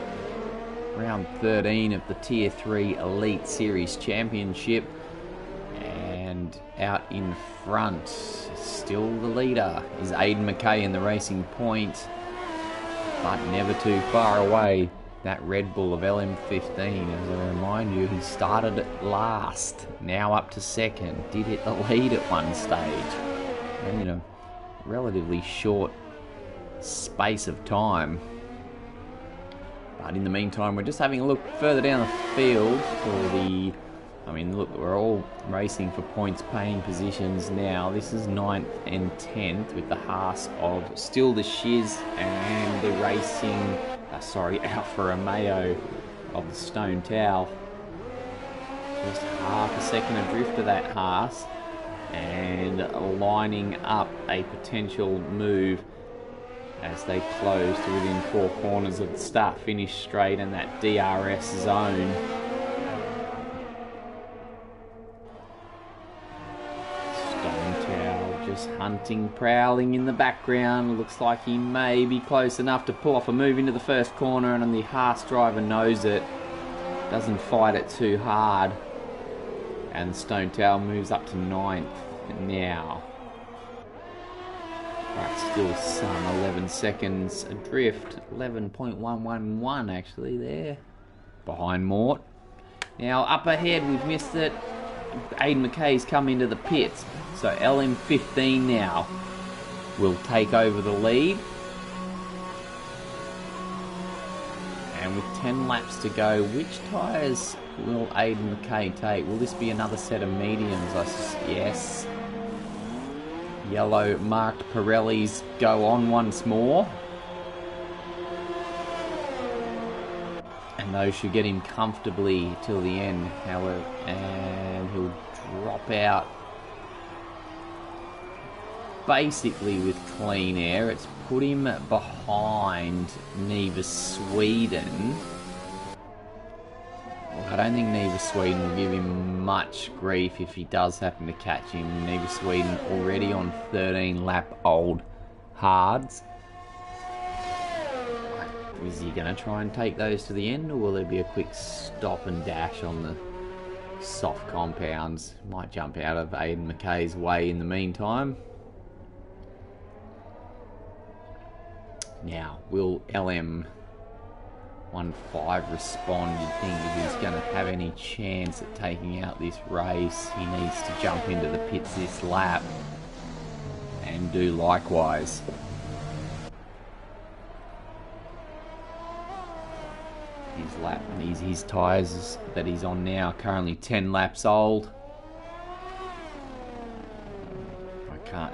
round 13 of the Tier 3 Elite Series Championship. And out in front, still the leader, is Hayden Mckay in the Racing Point, but never too far away. That Red Bull of LM15, as I remind you, he started at last, now up to second, did hit the lead at one stage. And, you know, relatively short space of time. But in the meantime, we're just having a look further down the field for the... I mean, look, we're all racing for points paying positions now. This is 9th and 10th with the Haas of still the Shiz and the Racing... Alfa Romeo of the Stone Towel. Just half a second adrift of that Haas, and lining up a potential move as they close to within 4 corners of the start-finish straight and that DRS zone. Hunting, prowling in the background. Looks like he may be close enough to pull off a move into the first corner, and the Haas driver knows it. Doesn't fight it too hard. And Stone Tower moves up to 9th now. Right, still some 11 seconds adrift. 11.111 actually there. Behind Mort. Now up ahead, we've missed it. Hayden Mckay's come into the pits. So LM15 now will take over the lead. And with 10 laps to go, which tyres will Hayden Mckay take? Will this be another set of mediums? Yes. Yellow marked Pirellis go on once more. And those should get him comfortably till the end, however, and he'll drop out basically with clean air. It's put him behind Neva Sweden. I don't think Neva Sweden will give him much grief if he does happen to catch him. Neva Sweden already on 13 lap old hards. Is he going to try and take those to the end, or will there be a quick stop and dash on the soft compounds? Might jump out of Hayden Mckay's way in the meantime. Now, will LM15 respond? You think if he's going to have any chance at taking out this race, he needs to jump into the pits this lap and do likewise. His lap, his tyres that he's on now are currently 10 laps old.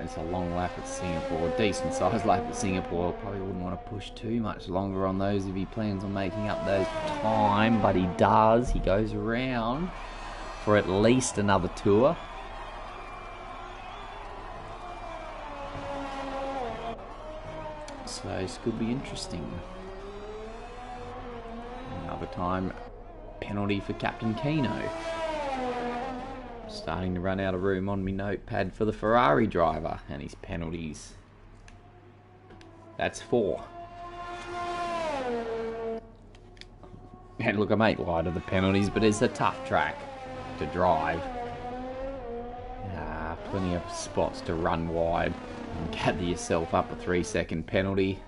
It's a long lap at Singapore, a decent sized lap at Singapore. Probably wouldn't want to push too much longer on those if he plans on making up those time, but he does. He goes around for at least another tour. So this could be interesting. Another time penalty for Captain Keno. Starting to run out of room on my notepad for the Ferrari driver and his penalties. That's 4. And look, I make light of the penalties, but it's a tough track to drive. Plenty of spots to run wide and gather yourself up a 3-second penalty.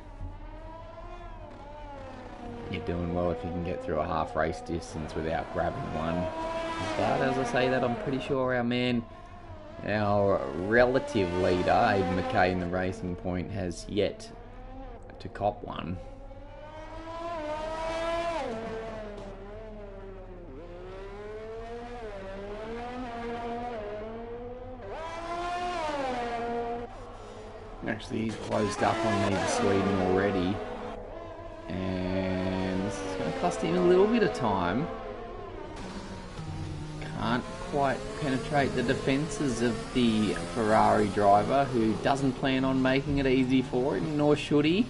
You're doing well if you can get through a half race distance without grabbing one. But as I say that, I'm pretty sure our man, our relative leader, Hayden Mckay in the Racing Point, has yet to cop one. Actually, he's closed up on Neva Sweden already. And this is going to cost him a little bit of time. Can't quite penetrate the defences of the Ferrari driver, who doesn't plan on making it easy for him, nor should he.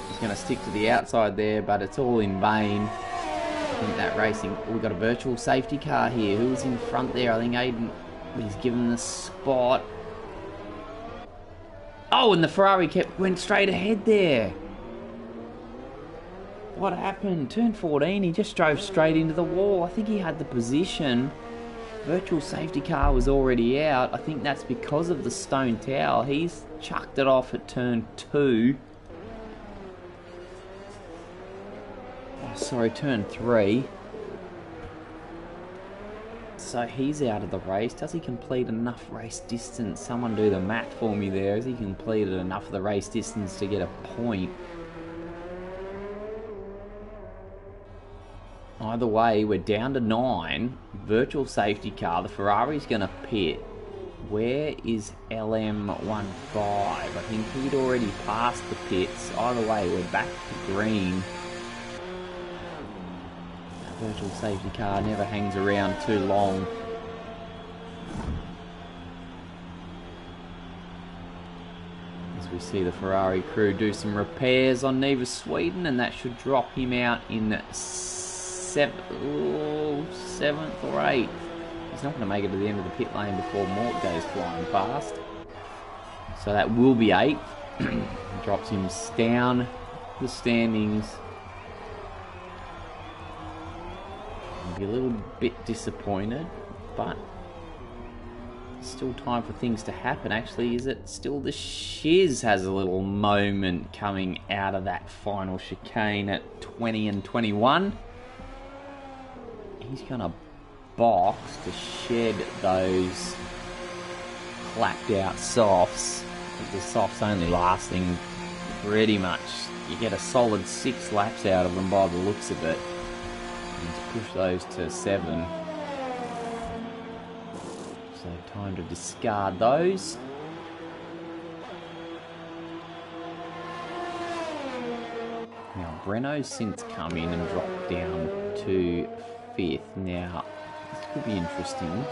He's going to stick to the outside there, but it's all in vain. I think that racing... We've got a virtual safety car here. Who was in front there? I think Hayden... He's given the spot. Oh, and the Ferrari went straight ahead there. What happened? Turn 14, he just drove straight into the wall. I think he had the position. Virtual safety car was already out. I think that's because of the stone tower. He's chucked it off at turn 2. Oh, sorry, turn 3. So he's out of the race. Does he complete enough race distance? Someone do the math for me there. Has he completed enough of the race distance to get a point? Either way, we're down to 9. Virtual safety car. The Ferrari's going to pit. Where is LM15? I think he'd already passed the pits. Either way, we're back to green. The virtual safety car never hangs around too long. As we see the Ferrari crew do some repairs on Neva Sweden, and that should drop him out in 7th or 8th. He's not going to make it to the end of the pit lane before Mort goes flying past. So that will be 8th. Drops him down the standings. I'll be a little bit disappointed, but still time for things to happen. Actually, is it still the Shiz has a little moment coming out of that final chicane at 20 and 21. He's going to box to shed those clapped out softs. The softs only lasting pretty much, you get a solid 6 laps out of them by the looks of it. And push those to 7. So time to discard those. Now Breno's since come in and dropped down to 5th. Now this could be interesting.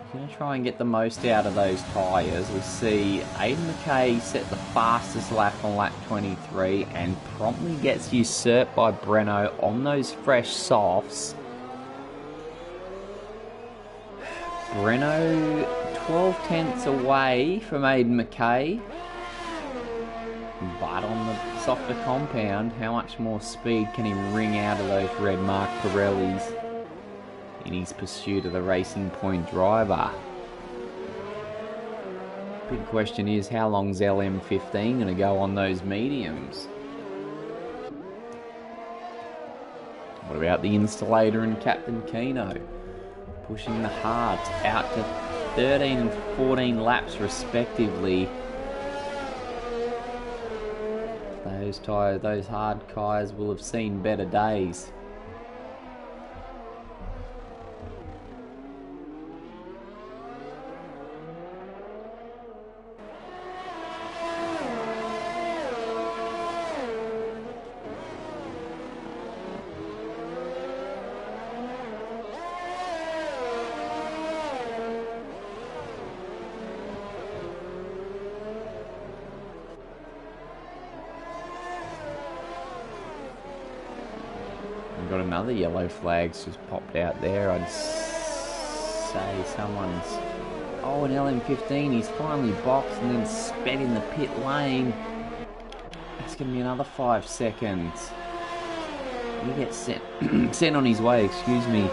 He's going to try and get the most out of those tyres. We see Hayden Mckay set the fastest lap on lap 23 and promptly gets usurped by Breno on those fresh softs. Breno 12 tenths away from Hayden Mckay, but on the softer compound, how much more speed can he wring out of those red Mark Pirellis in his pursuit of the Racing Point driver? Big question is, how long's LM15 going to go on those mediums? What about the Installator and Captain Keno? Pushing the hards out to 13 and 14 laps respectively. Those hard tyres will have seen better days. Got another yellow flag's just popped out there. I'd say someone's... Oh, an LM15, he's finally boxed and then sped in the pit lane. That's going to be another 5 seconds. He gets sent on his way, excuse me.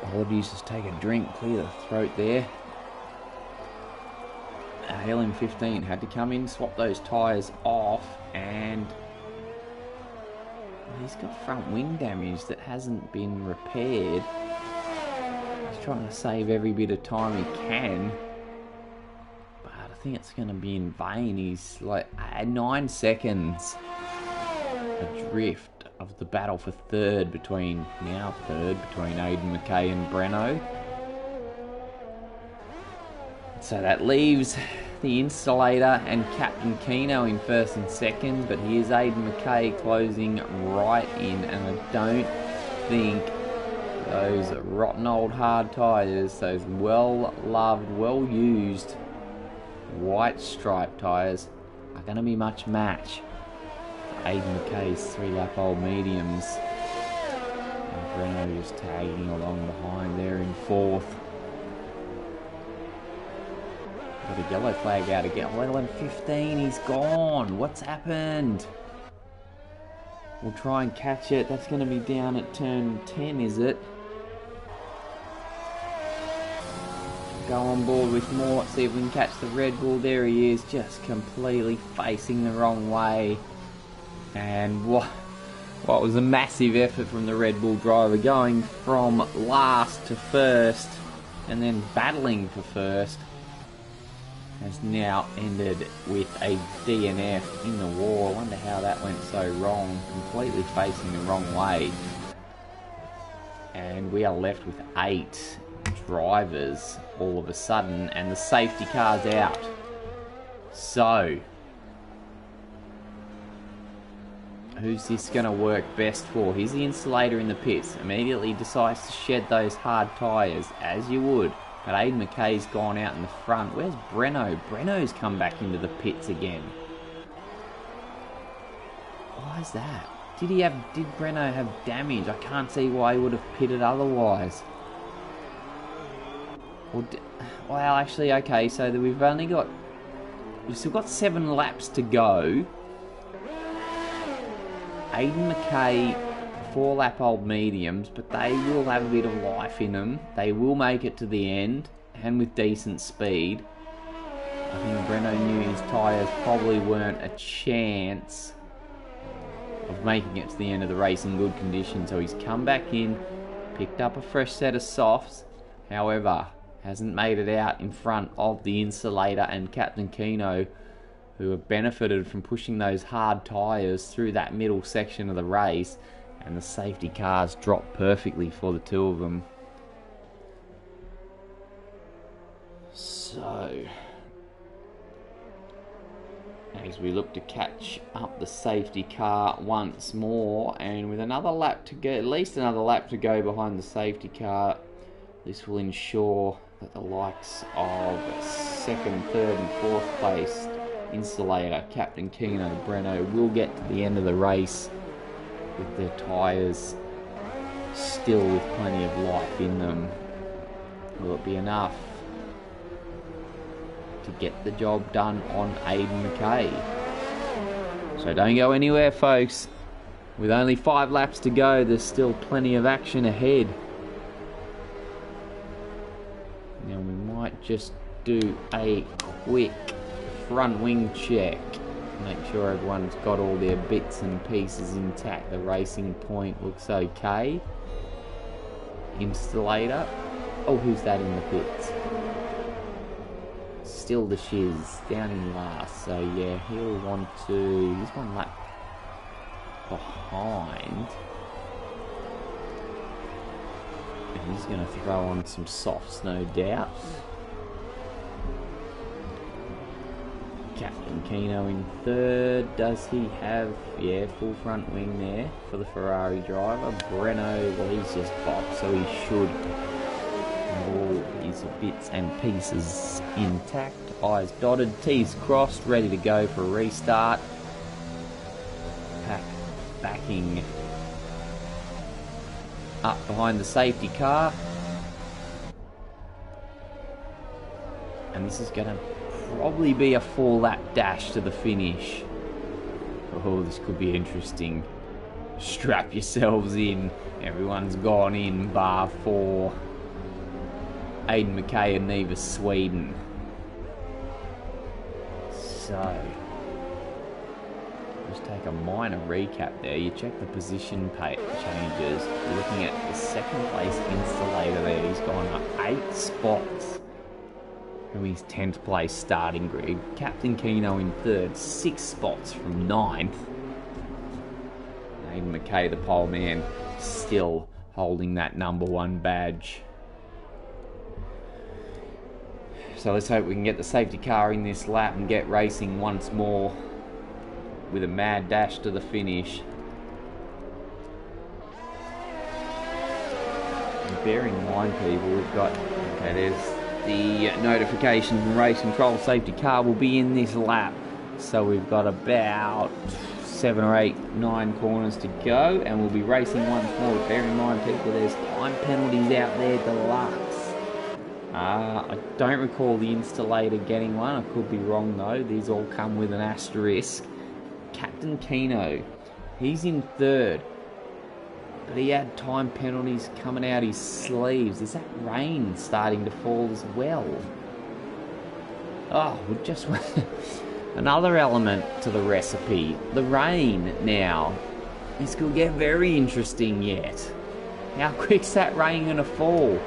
Apologies, just take a drink, clear the throat there. LM15 had to come in, swap those tyres off, and he's got front wing damage that hasn't been repaired. He's trying to save every bit of time he can, but I think it's going to be in vain. He's like 9 seconds adrift of the battle for third between Hayden Mckay and Breno. So that leaves the Installator and Captain Keno in first and second, but here's Hayden Mckay closing right in, and I don't think those rotten old hard tyres, those well-loved, well-used white stripe tyres, are going to be much match for Hayden Mckay's 3-lap-old mediums. And Breno just tagging along behind there in 4th. Got a yellow flag out again. Well, in 15, he's gone. What's happened? We'll try and catch it. That's going to be down at turn 10, is it? Go on board with Mort, see if we can catch the Red Bull. There he is, just completely facing the wrong way. And what was a massive effort from the Red Bull driver, going from last to first and then battling for first, has now ended with a DNF in the wall. I wonder how that went so wrong, completely facing the wrong way. And we are left with 8 drivers all of a sudden, and the safety car's out. So, who's this going to work best for? Here's the Installator in the pits. Immediately decides to shed those hard tyres, as you would. But Hayden Mckay's gone out in the front. Where's Breno? Breno's come back into the pits again. Why is that? Did Breno have damage? I can't see why he would have pitted otherwise. Well, actually, okay, so we've still got 7 laps to go. Hayden Mckay, 4-lap-old mediums, but they will have a bit of life in them. They will make it to the end, and with decent speed. I think Breno knew his tyres probably weren't a chance of making it to the end of the race in good condition, so he's come back in, picked up a fresh set of softs, however, hasn't made it out in front of the Insulator and Captain Keno, who have benefited from pushing those hard tyres through that middle section of the race, and the safety cars dropped perfectly for the two of them. So, as we look to catch up the safety car once more, and with another lap to go, at least another lap to go behind the safety car, this will ensure that the likes of 2nd, 3rd and 4th place Insulator, Captain Keno, Breno will get to the end of the race with their tyres still with plenty of life in them. Will it be enough to get the job done on Hayden Mckay? So don't go anywhere, folks. With only 5 laps to go, there's still plenty of action ahead. Now we might just do a quick front wing check. Make sure everyone's got all their bits and pieces intact. The racing point looks okay. Installator. Oh, who's that in the pits? Still the Shiz, down in last. So yeah, he'll want to... He's 1 lap behind. And he's going to throw on some softs, no doubt. Captain Keno in 3rd. Does he have, yeah, full front wing there for the Ferrari driver? Breno, well, he's just boxed, so he should have all his bits and pieces intact. I's dotted, T's crossed, ready to go for a restart. Pack backing up behind the safety car. And this is going to probably be a 4-lap dash to the finish. Oh, this could be interesting. Strap yourselves in. Everyone's gone in, bar for Hayden Mckay and Neva Sweden. So, just take a minor recap there. You check the position changes. You're looking at the 2nd place Installator there. He's gone up 8 spots from his 10th place starting grid. Captain Keno in 3rd, 6 spots from 9th. Hayden Mckay, the pole man, still holding that number 1 badge. So let's hope we can get the safety car in this lap and get racing once more with a mad dash to the finish. And bear in mind, people, we've got... Okay, there's the notification from Race Control. Safety car will be in this lap. So we've got about 7 or 8, 9 corners to go, and we'll be racing once more. Bear in mind, people, there's time penalties out there, deluxe. I don't recall the Installator getting one. I could be wrong though. These all come with an asterisk. Captain Keno, he's in 3rd, but he had time penalties coming out his sleeves. Is that rain starting to fall as well? Oh, we just another element to the recipe. The rain now. This could get very interesting yet. How quick's that rain going to fall?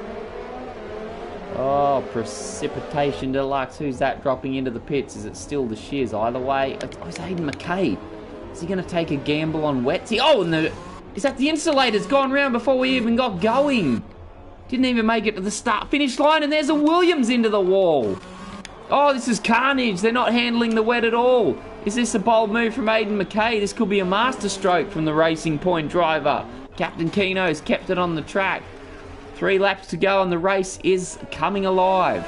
Oh, precipitation deluxe. Who's that dropping into the pits? Is it still the Shiz? Either way, oh, it's Hayden Mckay. Is he going to take a gamble on wets? Oh, and is that the Insulator's gone round before we even got going? Didn't even make it to the finish line, and there's a Williams into the wall. Oh, this is carnage. They're not handling the wet at all. Is this a bold move from Hayden Mckay? This could be a masterstroke from the Racing Point driver. Captain Keno's kept it on the track. 3 laps to go and the race is coming alive.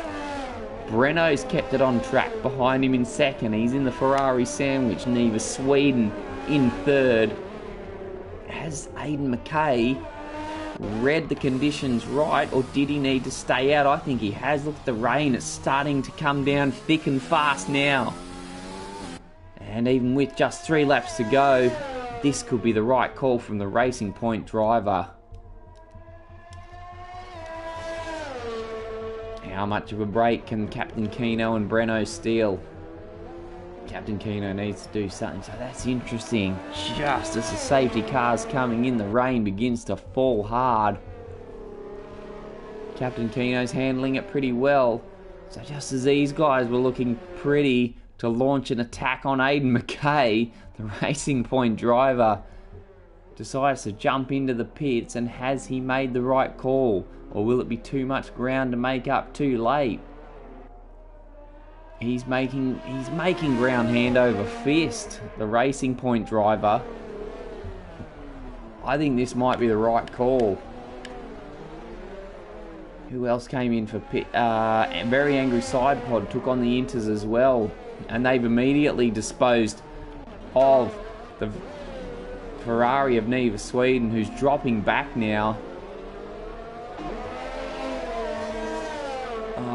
Breno's kept it on track behind him in 2nd. He's in the Ferrari sandwich. Neva Sweden in third. Has Hayden Mckay read the conditions right, or did he need to stay out? I think he has. Look at the rain. It's starting to come down thick and fast now. And even with just 3 laps to go, this could be the right call from the Racing Point driver. How much of a break can Captain Keno and Breno steal? Captain Keno needs to do something, so that's interesting. Just as the safety car's coming in, the rain begins to fall hard. Captain Keno's handling it pretty well. So just as these guys were looking pretty to launch an attack on Hayden Mckay, the Racing Point driver decides to jump into the pits, and has he made the right call? Or will it be too much ground to make up too late? He's making ground hand over fist, the Racing Point driver. I think this might be the right call. Who else came in for pit? Very Angry Side Pod took on the Inters as well, and they've immediately disposed of the Ferrari of Neva Sweden, who's dropping back now.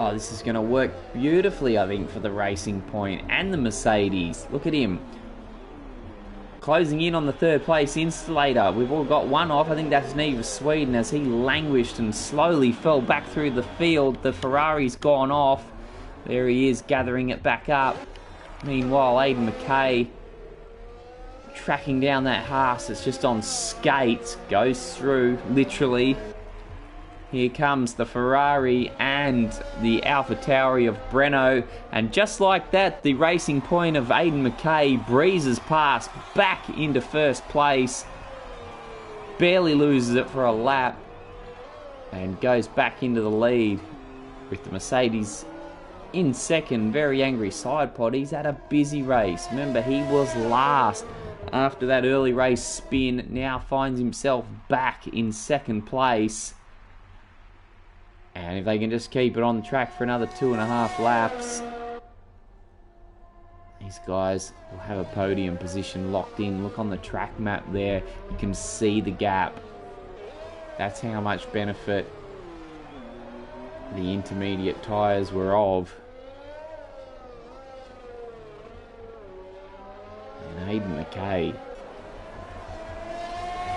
Oh, this is going to work beautifully, I think, for the Racing Point and the Mercedes. Look at him. Closing in on the third place installator. We've all got one off. I think that's Neva Sweden, as he languished and slowly fell back through the field. The Ferrari's gone off. There he is, gathering it back up. Meanwhile, Hayden Mckay tracking down that Haas that's just on skates. Goes through, literally. Here comes the Ferrari and the AlphaTauri of Breno. And just like that, the Racing Point of Hayden Mckay breezes past back into first place. Barely loses it for a lap. And goes back into the lead with the Mercedes in second. Very Angry Side Pod. He's had a busy race. Remember, he was last after that early race spin. Now finds himself back in second place. And if they can just keep it on the track for another 2.5 laps, these guys will have a podium position locked in. Look on the track map there. You can see the gap. That's how much benefit the intermediate tyres were of. And Hayden Mckay,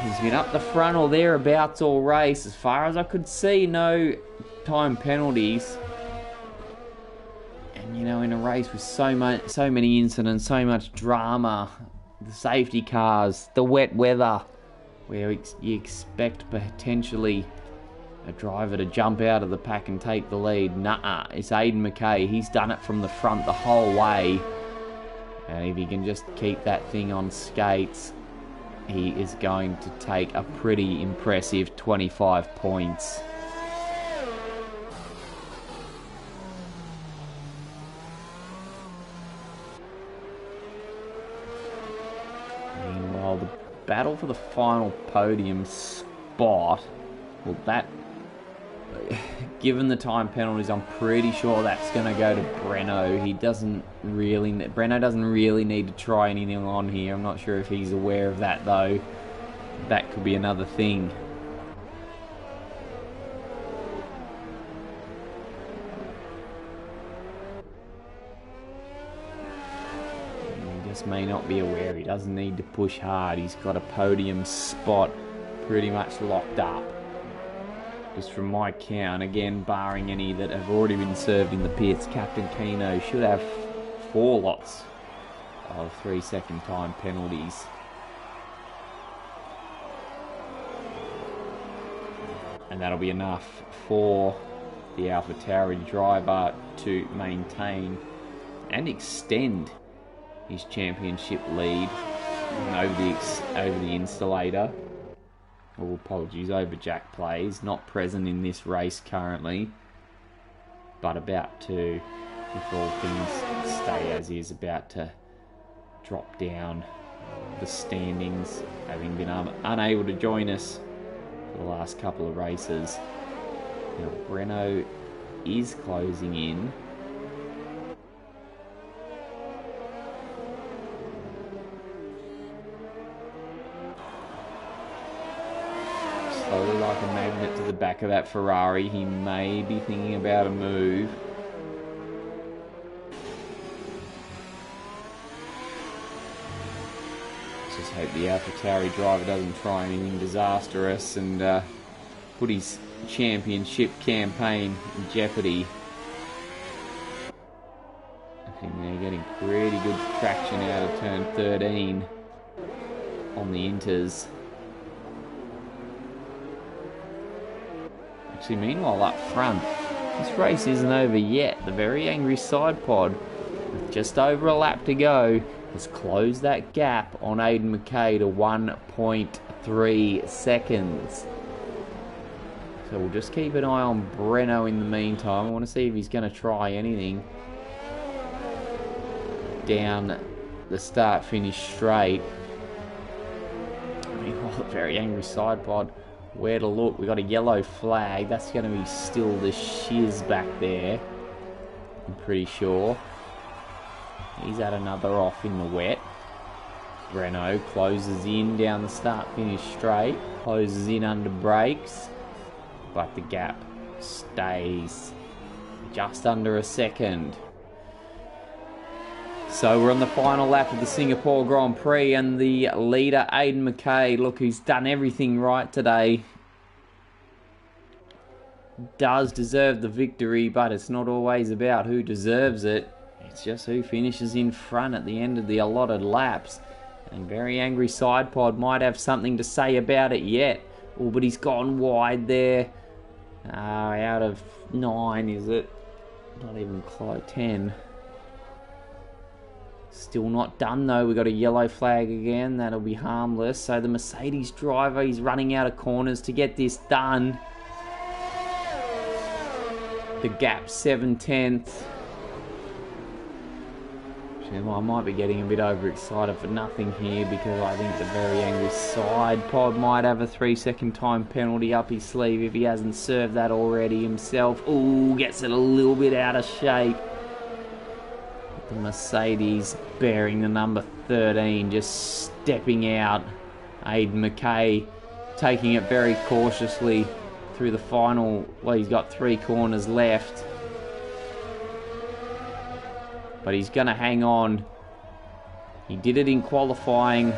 he's been up the front or thereabouts all race. As far as I could see, no time penalties. And you know, in a race with so many incidents, so much drama, the safety cars, the wet weather, where you expect potentially a driver to jump out of the pack and take the lead. Nuh-uh, it's Hayden Mckay. He's done it from the front the whole way. And if he can just keep that thing on skates, he is going to take a pretty impressive 25 points. Meanwhile, the battle for the final podium spot, well, that, given the time penalties, I'm pretty sure that's going to go to Breno. Breno doesn't really need to try anything on here. I'm not sure if he's aware of that, though. That could be another thing. He just may not be aware. He doesn't need to push hard. He's got a podium spot pretty much locked up. Just from my count, again, barring any that have already been served in the pits, Captain Keno should have 4 lots of 3-second time penalties. And that'll be enough for the AlphaTauri driver to maintain and extend his championship lead over the installator. Oh, apologies, over Jack Plays, not present in this race currently, but about to, if all things stay as is, about to drop down the standings, having been unable to join us for the last couple of races. Now, Breno is closing in. back of that Ferrari. He may be thinking about a move. Let's just hope the AlphaTauri driver doesn't try anything disastrous and put his championship campaign in jeopardy. I think they're getting pretty good traction out of turn 13 on the Inters. Actually, meanwhile, up front, this race isn't over yet. The very angry side pod, with just over a lap to go, has closed that gap on Hayden Mckay to 1.3 seconds. So we'll just keep an eye on Breno in the meantime. I want to see if he's going to try anything down the start-finish straight. Meanwhile, a very angry side pod. Where to look? We got a yellow flag. That's going to be still the shiz back there, I'm pretty sure. He's had another off in the wet. Renault closes in down the start-finish straight. Closes in under brakes. But the gap stays just under a second. So we're on the final lap of the Singapore Grand Prix, and the leader, Hayden Mckay, look, who's done everything right today, does deserve the victory, but it's not always about who deserves it. It's just who finishes in front at the end of the allotted laps. And very angry side pod might have something to say about it yet. Oh, but he's gone wide there. Out of 9, is it? Not even close. 10. Still not done though. We got a yellow flag again. That'll be harmless. So the Mercedes driver, he's running out of corners to get this done. The gap 7/10. I might be getting a bit overexcited for nothing here, because I think the very angry side pod might have a 3-second time penalty up his sleeve if he hasn't served that already himself. Ooh, gets it a little bit out of shape. The Mercedes bearing the number 13, just stepping out. Hayden Mckay taking it very cautiously through the final. Well, he's got 3 corners left, but he's going to hang on. He did it in qualifying,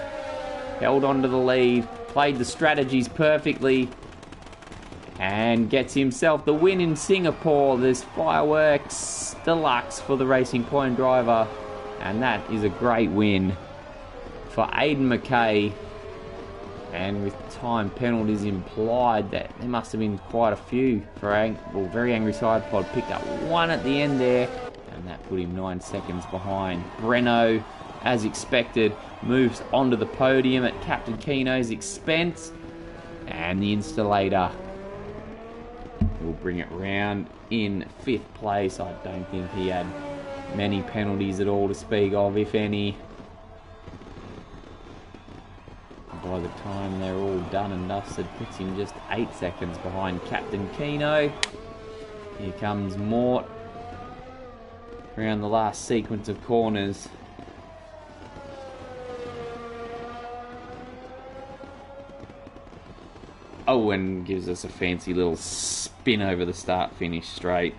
held on to the lead, played the strategies perfectly, and gets himself the win in Singapore. There's fireworks deluxe for the Racing Point driver, and that is a great win for Hayden Mckay. And with time penalties implied, that there must have been quite a few for very angry side pod. Picked up 1 at the end there, and that put him 9 seconds behind. Breno, as expected, moves onto the podium at Captain Keno's expense, and the Installator will bring it round in 5th place. I don't think he had many penalties at all to speak of, if any. By the time they're all done and dusted, puts him just 8 seconds behind Captain Keno. Here comes Mort around the last sequence of corners. Oh, and gives us a fancy little spin over the start-finish straight.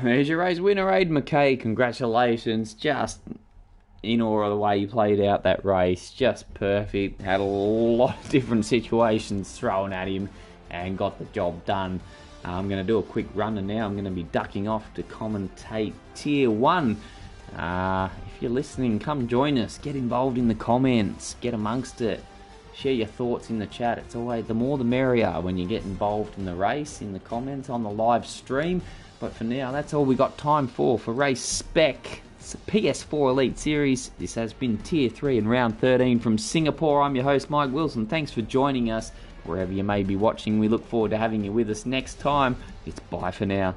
There's your race winner, Hayden Mckay. Congratulations. Just in awe of the way you played out that race. Just perfect. Had a lot of different situations thrown at him and got the job done. I'm going to do a quick run, and now I'm going to be ducking off to commentate Tier 1. If you're listening, come join us. Get involved in the comments. Get amongst it. Share your thoughts in the chat. It's always the more the merrier when you get involved in the race, in the comments, on the live stream. But for now, that's all we got time for Race Spec. It's a PS4 Elite Series. This has been Tier 3 and Round 13 from Singapore. I'm your host, Mike Wilson. Thanks for joining us. Wherever you may be watching, we look forward to having you with us next time. It's bye for now.